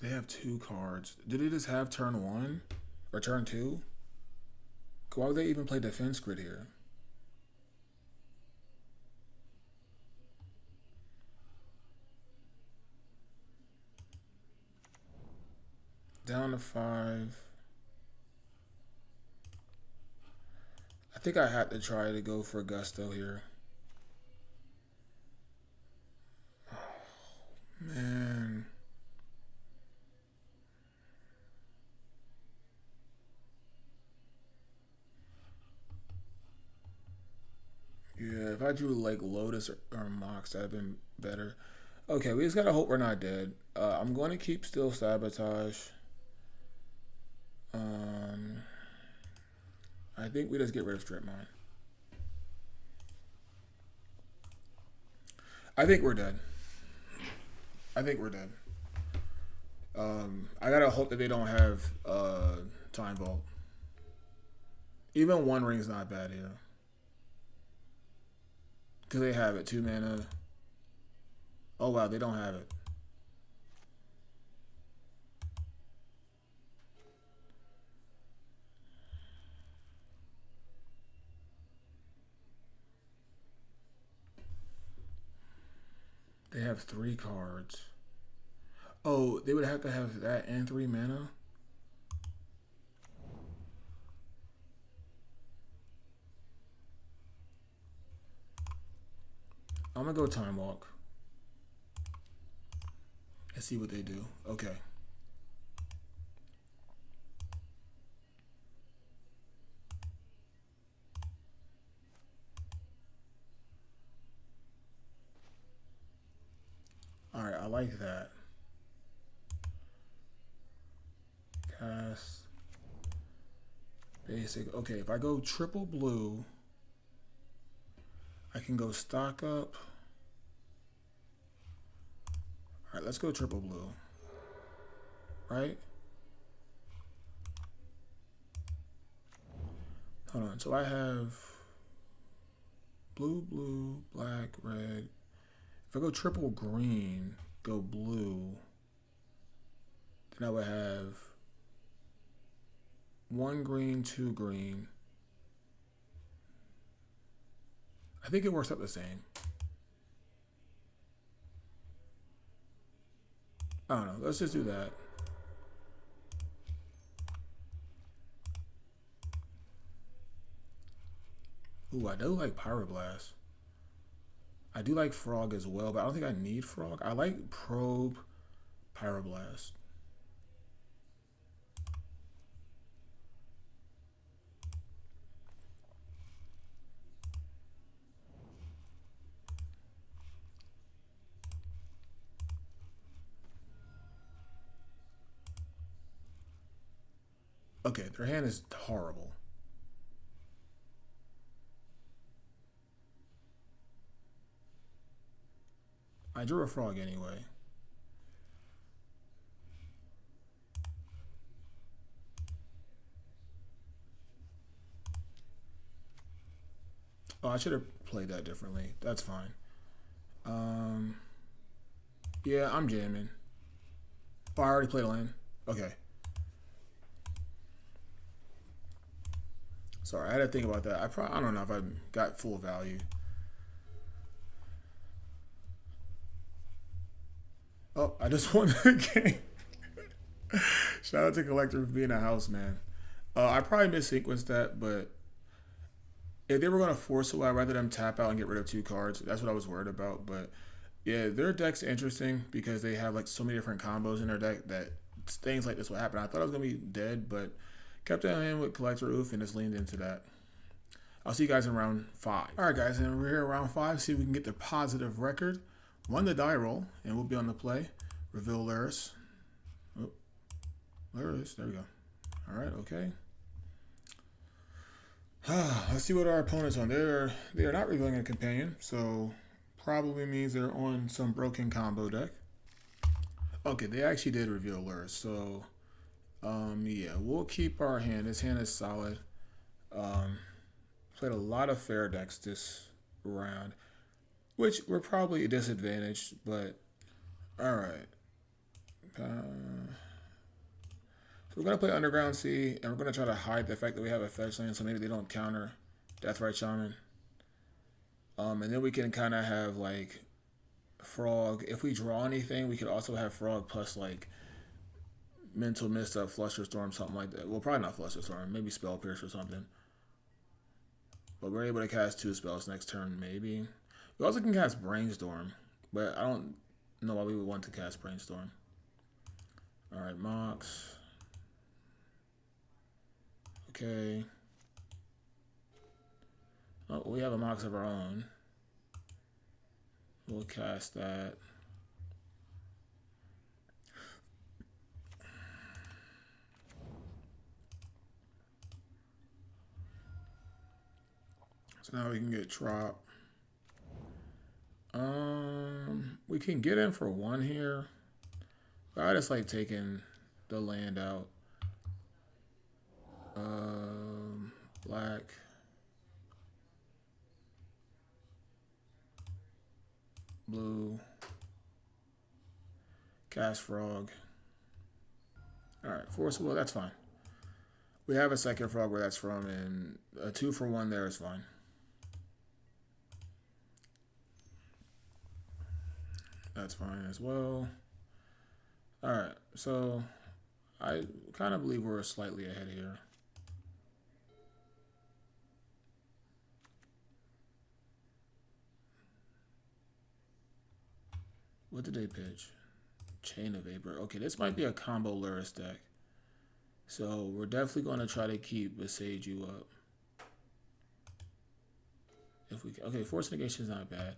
They have 2 cards. Did they just have turn 1 or turn 2? Why would they even play Defense Grid here? Down to 5. I think I had to try to go for Gusto here. Oh, man. Yeah, if I drew like Lotus or Mox, that'd have been better. Okay, we just gotta hope we're not dead. I'm going to keep still Sabotage. I think we just get rid of Strip Mine. I think we're dead. I think we're dead. I gotta hope that they don't have Time Vault. Even 1 ring's not bad here. Because they have it. 2 mana. Oh wow, they don't have it. They have 3 cards. Oh, they would have to have that and 3 mana? I'm gonna go Time Walk. Let's see what they do. Okay. Alright, I like that. Cast. Basic. Okay, if I go triple blue, I can go stock up. Alright, let's go triple blue. Right? Hold on. So I have blue, blue, black, red. If I go triple green, go blue, then I would have 1 green, 2 green. I think it works out the same. I don't know. Let's just do that. Ooh, I do like Pyroblast. I do like Frog as well, but I don't think I need Frog. I like Probe, Pyroblast. Okay, their hand is horrible. I drew a Frog anyway. Oh, I should have played that differently. That's fine. Yeah, I'm jamming. Oh, I already played a land. Okay. Sorry, I had to think about that. I don't know if I got full value. Oh, I just won the game. Shout out to Collector for being a house man. I probably missequenced that, but if they were going to force a while, rather than tap out and get rid of 2 cards, that's what I was worried about. But yeah, their deck's interesting because they have like so many different combos in their deck that things like this will happen. I thought I was going to be dead, but kept that hand with Collector Oof and just leaned into that. I'll see you guys in round 5. All right, guys, and we're here in round 5. See if we can get the positive record. Won the die roll, and we'll be on the play. Reveal Lurrus. Oh, Lurrus. There we go. All right, okay. Let's see what our opponent's on. They are not revealing a companion, so probably means they're on some broken combo deck. Okay, they actually did reveal Lurrus, so yeah, we'll keep our hand. This hand is solid. Played a lot of fair decks this round, which were probably disadvantaged, but all right. So we're going to play Underground Sea, and we're going to try to hide the fact that we have a fetch land, so maybe they don't counter Deathrite Shaman. And then we can kind of have, like, Frog. If we draw anything, we could also have Frog plus, like, Mental Misstep, Flusterstorm, something like that. Well, probably not Flusterstorm. Maybe Spell Pierce or something. But we're able to cast 2 spells next turn, maybe. We also can cast Brainstorm, but I don't know why we would want to cast Brainstorm. All right, Mox. Okay. Oh, we have a Mox of our own. We'll cast that. So now we can get Trop. We can get in for 1 here. But I just like taking the land out. Black. Blue. Cast Frog. Alright, Forcible, that's fine. We have a second Frog where that's from, and a 2 for 1 there is fine. That's fine as well. Alright, so I kind of believe we're slightly ahead here. What did they pitch? Chain of Vapor. Okay, this might be a combo Lurrus deck. So we're definitely going to try to keep Besage you up. If we okay, Force Negation is not bad.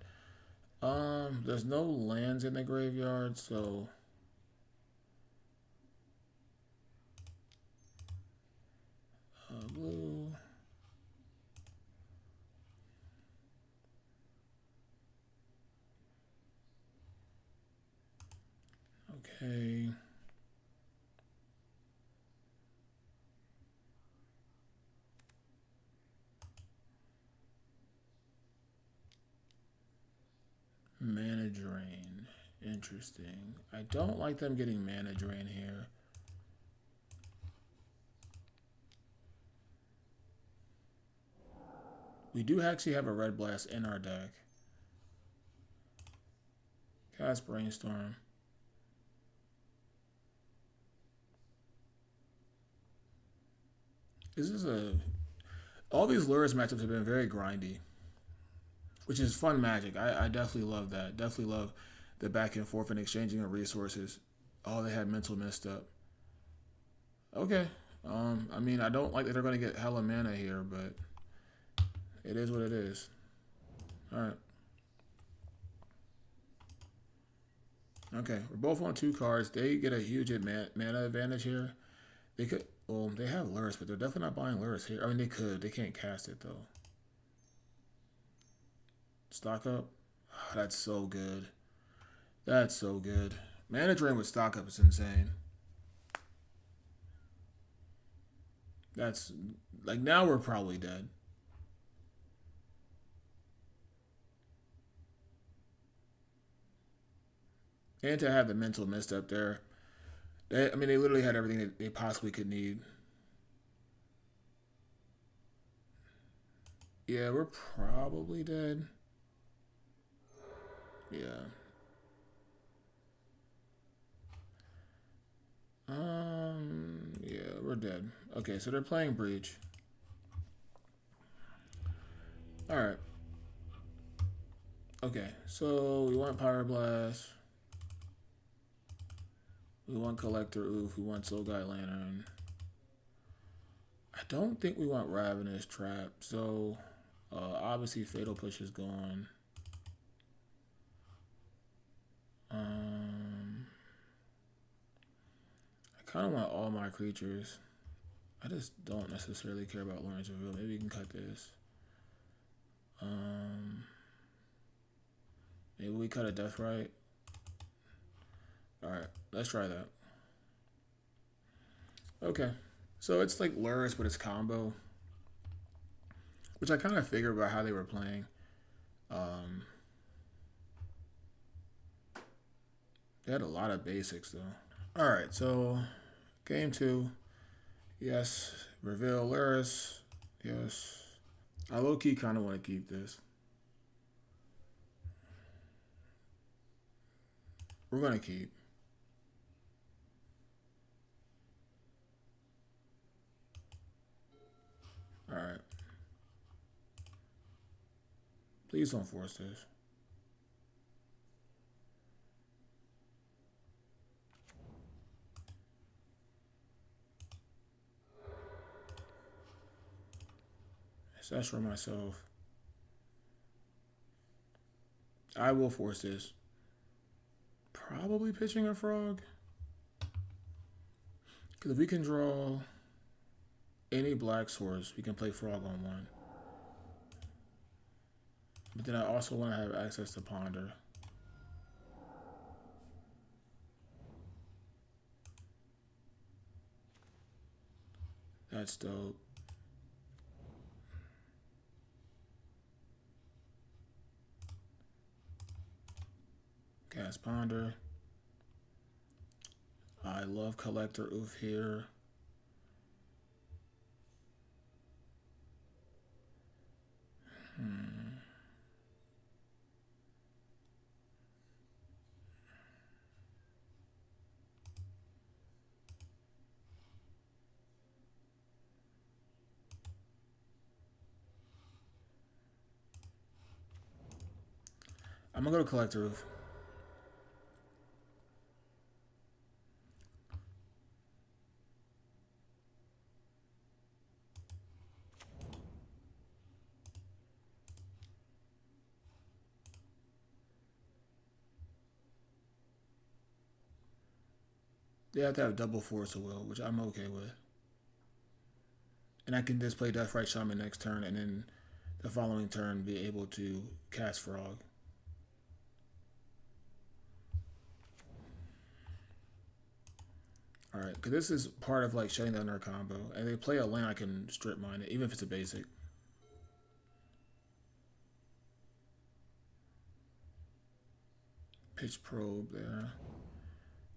There's no lands in the graveyard, so blue. Okay. Mana Drain. Interesting. I don't like them getting Mana Drain here. We do actually have a Red Blast in our deck. Cast Brainstorm. This is all these Lurrus matchups have been very grindy, which is fun Magic. I definitely love that. Definitely love the back and forth and exchanging of resources. Oh, they had Mental Misstep. Okay. I mean, I don't like that they're going to get hella mana here, but it is what it is. All right. Okay, we're both on 2 cards. They get a huge mana advantage here. They could, well, they have Lurrus, but they're definitely not buying Lurrus here. I mean, they could. They can't cast it, though. Stock up. Oh, that's so good. That's so good. Mana Drain with stock up is insane. That's, like, now we're probably dead. And to have the Mental Misstep there. I mean, they literally had everything that they possibly could need. Yeah, we're probably dead. Yeah. Yeah, we're dead. Okay, so they're playing Breach. Alright. Okay, so we want Pyroblast. We want Collector Oof. We want Soul Guide Lantern. I don't think we want Ravenous Trap, so obviously Fatal Push is gone. I kind of want all my creatures. I just don't necessarily care about Lawrence Reveal. Maybe we can cut this. Maybe we cut a Deathrite. Alright, let's try that. Okay. So it's like Lurrus, but it's combo. Which I kind of figured about how they were playing. They had a lot of basics, though. Alright, so game 2. Yes. Reveal Lurrus. Yes. I low-key kind of want to keep this. We're going to keep. Alright. Please don't force this. That's for myself. I will force this. Probably pitching a frog. Because if we can draw any black source, we can play frog on one. But then I also want to have access to ponder. That's dope. Cast ponder. I love Collector Oof here. I'm gonna go to Collector Oof. They have to have double Force of Will, which I'm okay with. And I can just play Deathrite Shaman next turn, and then the following turn be able to cast Frog. Alright, because this is part of like shutting down their combo. And they play a land, I can strip mine it, even if it's a basic. Pitch Probe there.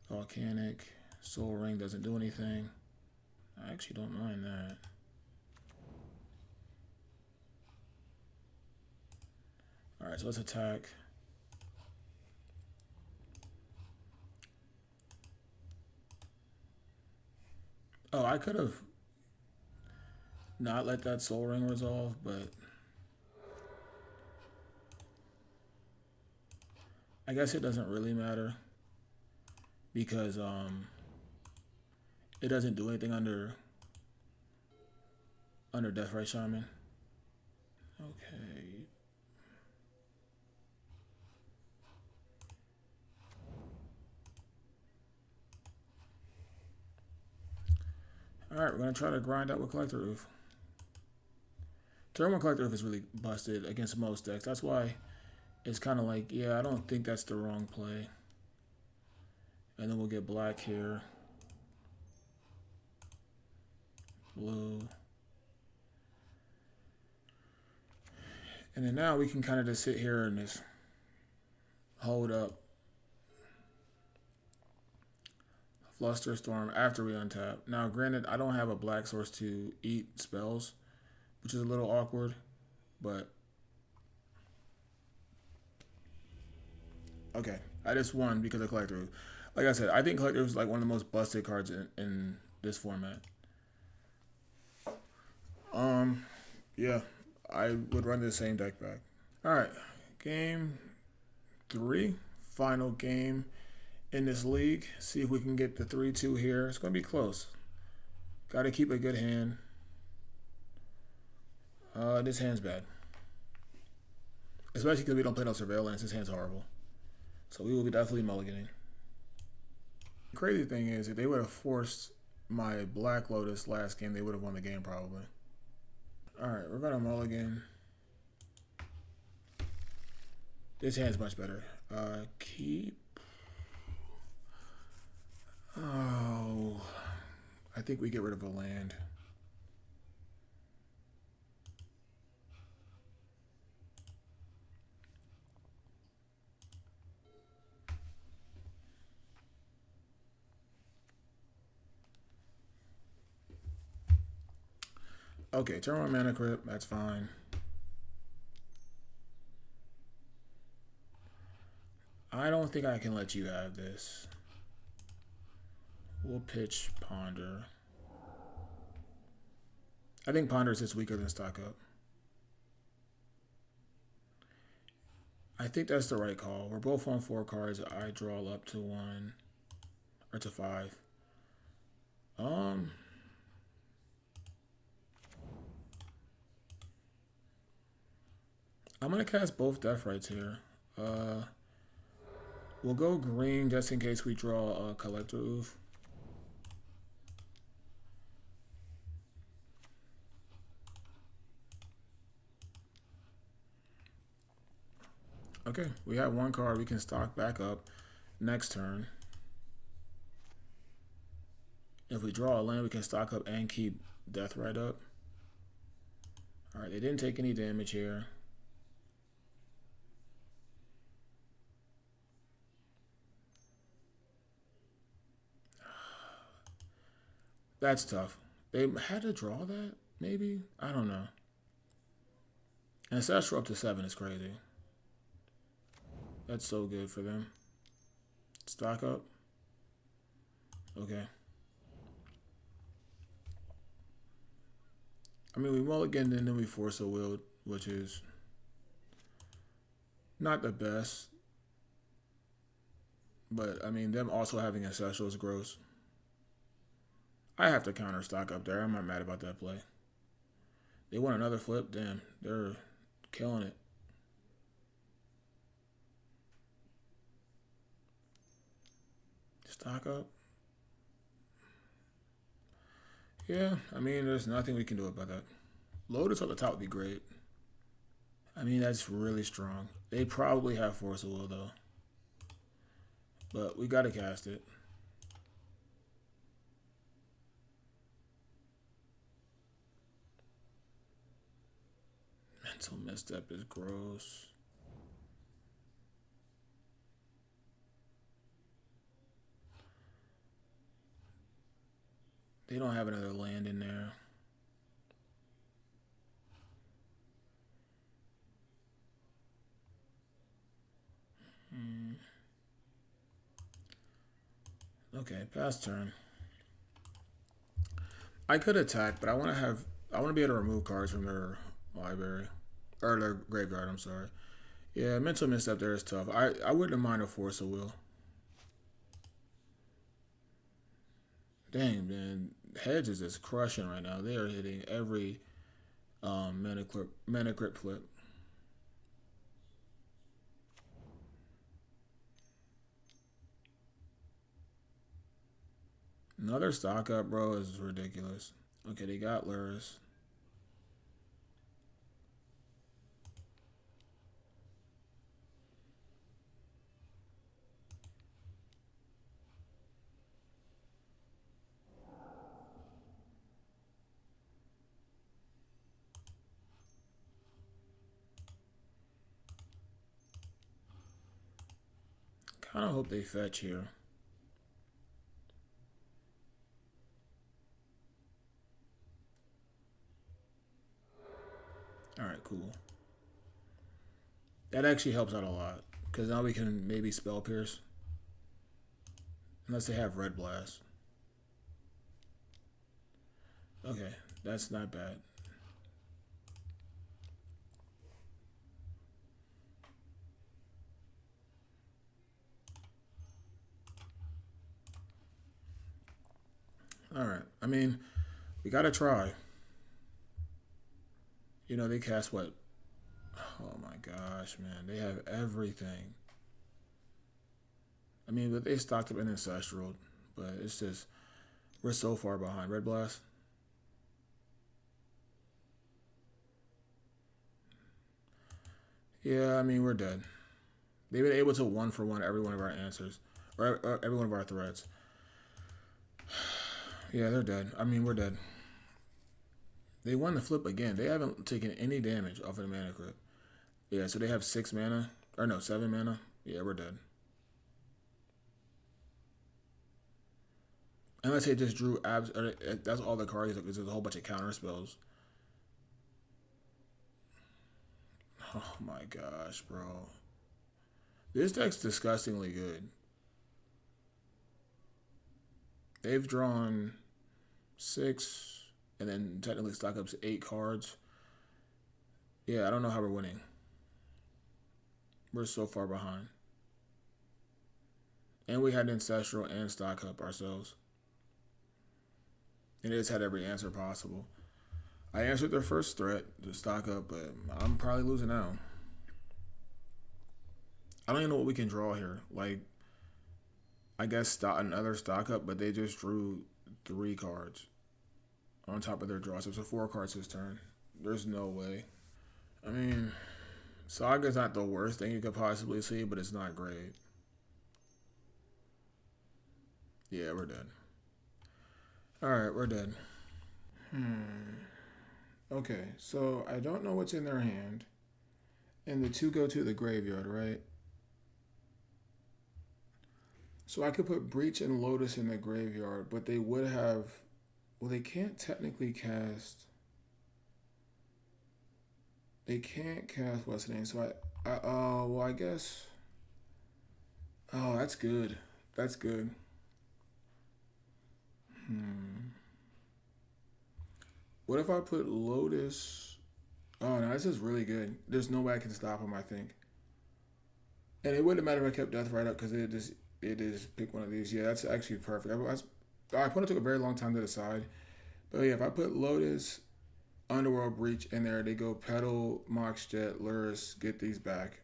Volcanic. Soul Ring doesn't do anything. I actually don't mind that. Alright, so let's attack. Oh, I could have not let that Soul Ring resolve, but I guess it doesn't really matter because it doesn't do anything under Deathrite Shaman. Okay. Alright, we're going to try to grind out with Collector Oof. Turn 1 Collector Oof is really busted against most decks. That's why it's kind of like, yeah, I don't think that's the wrong play. And then we'll get black here. Blue. And then now we can kind of just sit here and just hold up Flusterstorm after we untap. Now, granted, I don't have a black source to eat spells, which is a little awkward, but okay, I just won because of Collector Oof. Like I said, I think Collector is like one of the most busted cards in this format. Yeah, I would run the same deck back. All right, game 3, final game in this league. See if we can get the 3-2 here. It's gonna be close. Got to keep a good hand. This hand's bad, especially because we don't play no surveillance. This hand's horrible, so we will be definitely mulliganing. The crazy thing is, if they would have forced my Black Lotus last game, they would have won the game probably. All right, we're gonna mulligan. This hand's much better. Keep. Oh, I think we get rid of a land. Okay, turn on Mana Crypt. That's fine. I don't think I can let you have this. We'll pitch Ponder. I think Ponder is just weaker than Stock Up. I think that's the right call. We're both on 4 cards. I draw up to 1 or to 5. I'm gonna cast both Death Rights here. We'll go green just in case we draw a Collector Oof. Okay, we have 1 card. We can stock back up next turn. If we draw a land, we can stock up and keep Death Right up. All right, they didn't take any damage here. That's tough. They had to draw that, maybe? I don't know. Ancestral up to 7 is crazy. That's so good for them. Stock up. Okay. I mean, we mulligan and then we force a will, which is not the best. But, I mean, them also having Ancestral is gross. I have to counter stock up there. I'm not mad about that play. They want another flip. Damn, they're killing it. Stock up. Yeah, I mean, there's nothing we can do about that. Lotus on the top would be great. I mean, that's really strong. They probably have Force of Will, though. But we got to cast it. Mental Misstep is gross. They don't have another land in there. Okay, pass turn. I could attack, but I want to be able to remove cards from their library. Or their graveyard, I'm sorry. Yeah, Mental Misstep there is tough. I wouldn't mind a Force of Will. Dang, man. Hedge is just crushing right now. They are hitting every mana crypt flip. Another stock up, bro, is ridiculous. Okay, they got Lurrus. Kind of hope they fetch here. Alright, cool. That actually helps out a lot. Because now we can maybe Spell Pierce. Unless they have Red Blast. Okay, that's not bad. All right. I mean, we gotta try. You know, they cast what? Oh my gosh, man. They have everything. I mean, but they stocked up in Ancestral, but it's just, we're so far behind. Red Blast. Yeah, I mean, we're dead. They've been able to 1-for-1 every one of our answers, or every one of our threats. Yeah, they're dead. I mean, we're dead. They won the flip again. They haven't taken any damage off of the mana crypt. Yeah, so they have 6 mana. Or no, 7 mana. Yeah, we're dead. Unless they just drew abs. Or that's all the cards. There's a whole bunch of counter spells. Oh my gosh, bro. This deck's disgustingly good. They've drawn 6 and then technically stock up to 8 cards. Yeah, I don't know how we're winning. We're so far behind. And we had Ancestral and stock up ourselves. And they just had every answer possible. I answered their first threat to stock up, but I'm probably losing now. I don't even know what we can draw here. Like, I guess another stock up, but they just drew 3 cards on top of their draw. So it's 4 cards this turn. There's no way. I mean, Saga's not the worst thing you could possibly see, but it's not great. Yeah, we're dead. Alright, we're dead. Okay, so I don't know what's in their hand. And the 2 go to the graveyard, right? So I could put Breach and Lotus in the graveyard, but they would have... Well, they can't technically cast... They can't cast what's the name, so well, I guess... Oh, that's good. That's good. What if I put Lotus... Oh, no, this is really good. There's no way I can stop him, I think. And it wouldn't matter if I kept Death right up, because it just pick one of these. Yeah, that's actually perfect. I put it took a very long time to decide. But yeah, if I put Lotus, Underworld Breach in there, they go Petal, Mox Jet, Lurrus, get these back.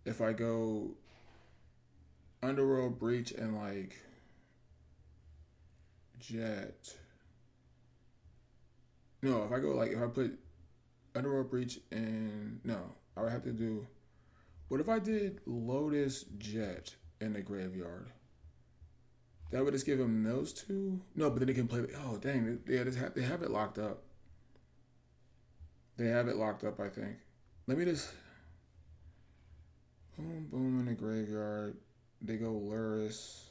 If I go Underworld Breach and like Jet. No, if I put Underworld Breach and no, I would have to do. What if I did Lotus Jet in the graveyard? That would just give him those 2. No, but then he can play. Oh dang! They have it locked up. They have it locked up. I think. Let me just. Boom, boom in the graveyard. They go Lurrus.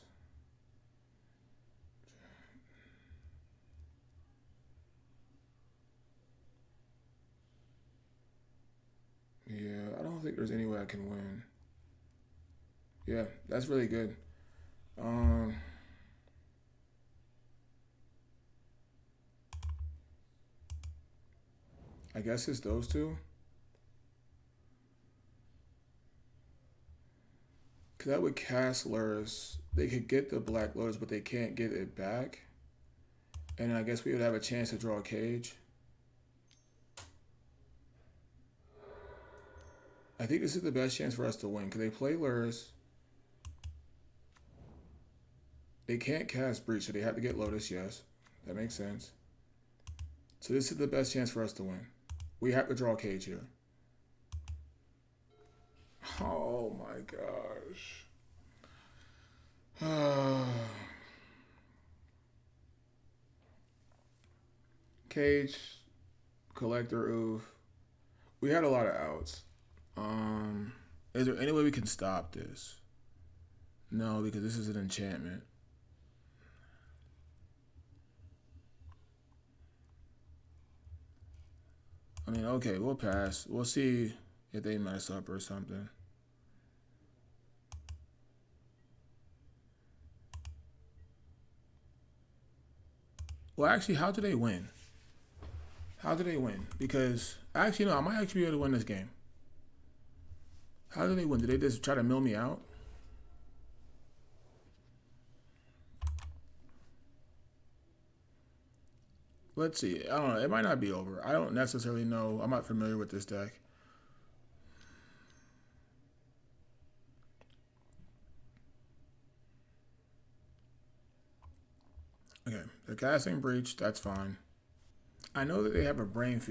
Yeah, I don't think there's any way I can win. Yeah, that's really good. I guess it's those 2. Because I would cast Lurrus. They could get the Black Lotus, but they can't get it back. And I guess we would have a chance to draw a cage. I think this is the best chance for us to win. Because they play Lurrus. They can't cast Breach, so they have to get Lotus, yes. That makes sense. So this is the best chance for us to win. We have to draw a cage here. Oh my gosh. Cage, Collector, Oof. We had a lot of outs. Is there any way we can stop this? No, because this is an enchantment. I mean, okay, we'll pass. We'll see if they mess up or something. Well, actually, how did they win? How did they win? Because actually, no, I might actually be able to win this game. How did they win? Did they just try to mill me out? Let's see. I don't know. It might not be over. I don't necessarily know. I'm not familiar with this deck. Okay, the casting breach, that's fine. I know that they have a brain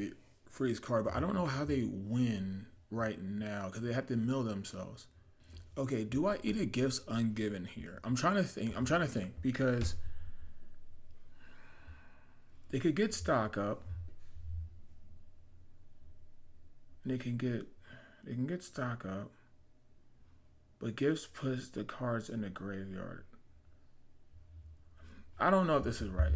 freeze card, but I don't know how they win right now because they have to mill themselves. Okay, do I eat a gifts ungiven here? I'm trying to think. Because they could get stock up. And they can get stock up. But gifts puts the cards in the graveyard. I don't know if this is right.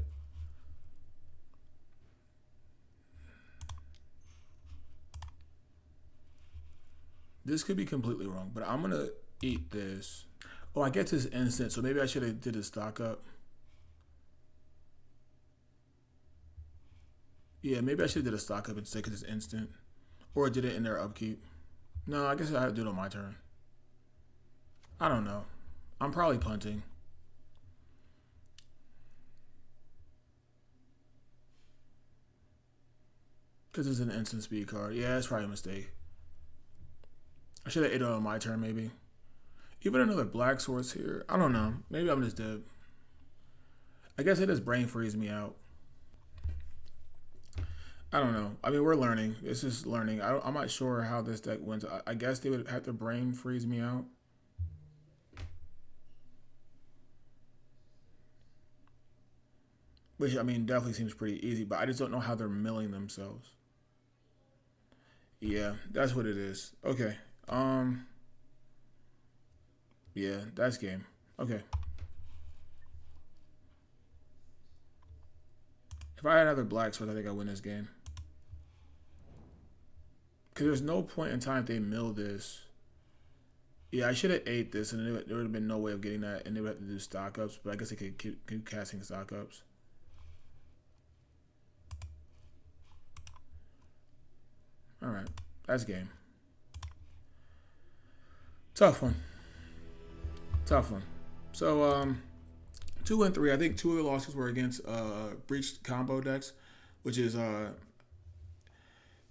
This could be completely wrong, but I'm gonna eat this. Oh, I guess it's instant, so maybe I should have did a stock up. Yeah, maybe I should have did a stock up instead because it's instant. Or did it in their upkeep. No, I guess I have to do it on my turn. I don't know. I'm probably punting. Because it's an instant speed card. Yeah, it's probably a mistake. I should have ate it on my turn, maybe. Even another black source here. I don't know. Maybe I'm just dead. I guess it just brain freeze me out. I don't know. I mean, we're learning. This is learning. I'm not sure how this deck wins. I guess they would have to brain freeze me out. Which, I mean, definitely seems pretty easy, but I just don't know how they're milling themselves. Yeah, that's what it is. Okay. Yeah, that's game. Okay. If I had another black sword, I think I win this game. Because there's no point in time if they mill this. Yeah, I should have ate this, and there would have been no way of getting that, and they would have to do stock ups. But I guess they could keep casting stock ups. All right, that's game. Tough one. Tough one. So 2 and 3. I think 2 of the losses were against breached combo decks, which is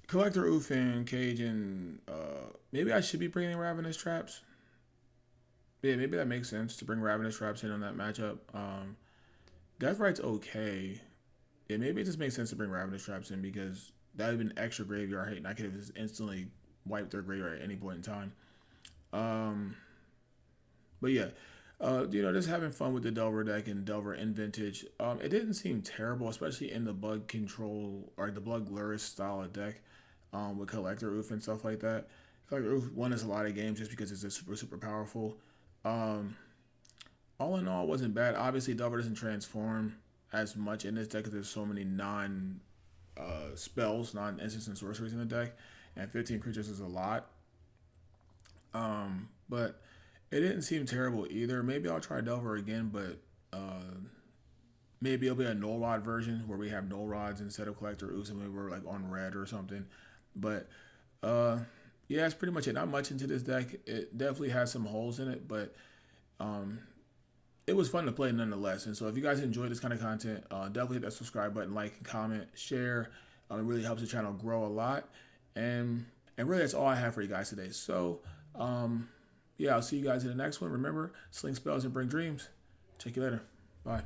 Collector Ufin, Cage, and maybe I should be bringing Ravenous Traps. Yeah, maybe that makes sense to bring Ravenous Traps in on that matchup. Deathright's okay. Yeah, maybe it just makes sense to bring Ravenous Traps in because that would have been extra graveyard hate, and I could have just instantly wiped their graveyard at any point in time. But yeah, just having fun with the Delver deck and Delver in Vintage. It didn't seem terrible, especially in the bug control or the Blood Lurrus style of deck with Collector Oof and stuff like that. Collector Oof won us a lot of games just because it's super powerful. All in all, it wasn't bad. Obviously, Delver doesn't transform as much in this deck because there's so many spells, non-instants and sorceries in the deck, and 15 creatures is a lot. But it didn't seem terrible either. Maybe I'll try Delver again, but maybe it'll be a Null Rod version where we have Null Rods instead of Collector Ooze and we were like on red or something. But yeah, that's pretty much it. Not much into this deck. It definitely has some holes in it, but it was fun to play nonetheless. And so if you guys enjoy this kind of content, definitely hit that subscribe button, like, comment, share. It really helps the channel grow a lot. And really, that's all I have for you guys today. So yeah, I'll see you guys in the next one. Remember, sling spells and bring dreams. Check you later. Bye.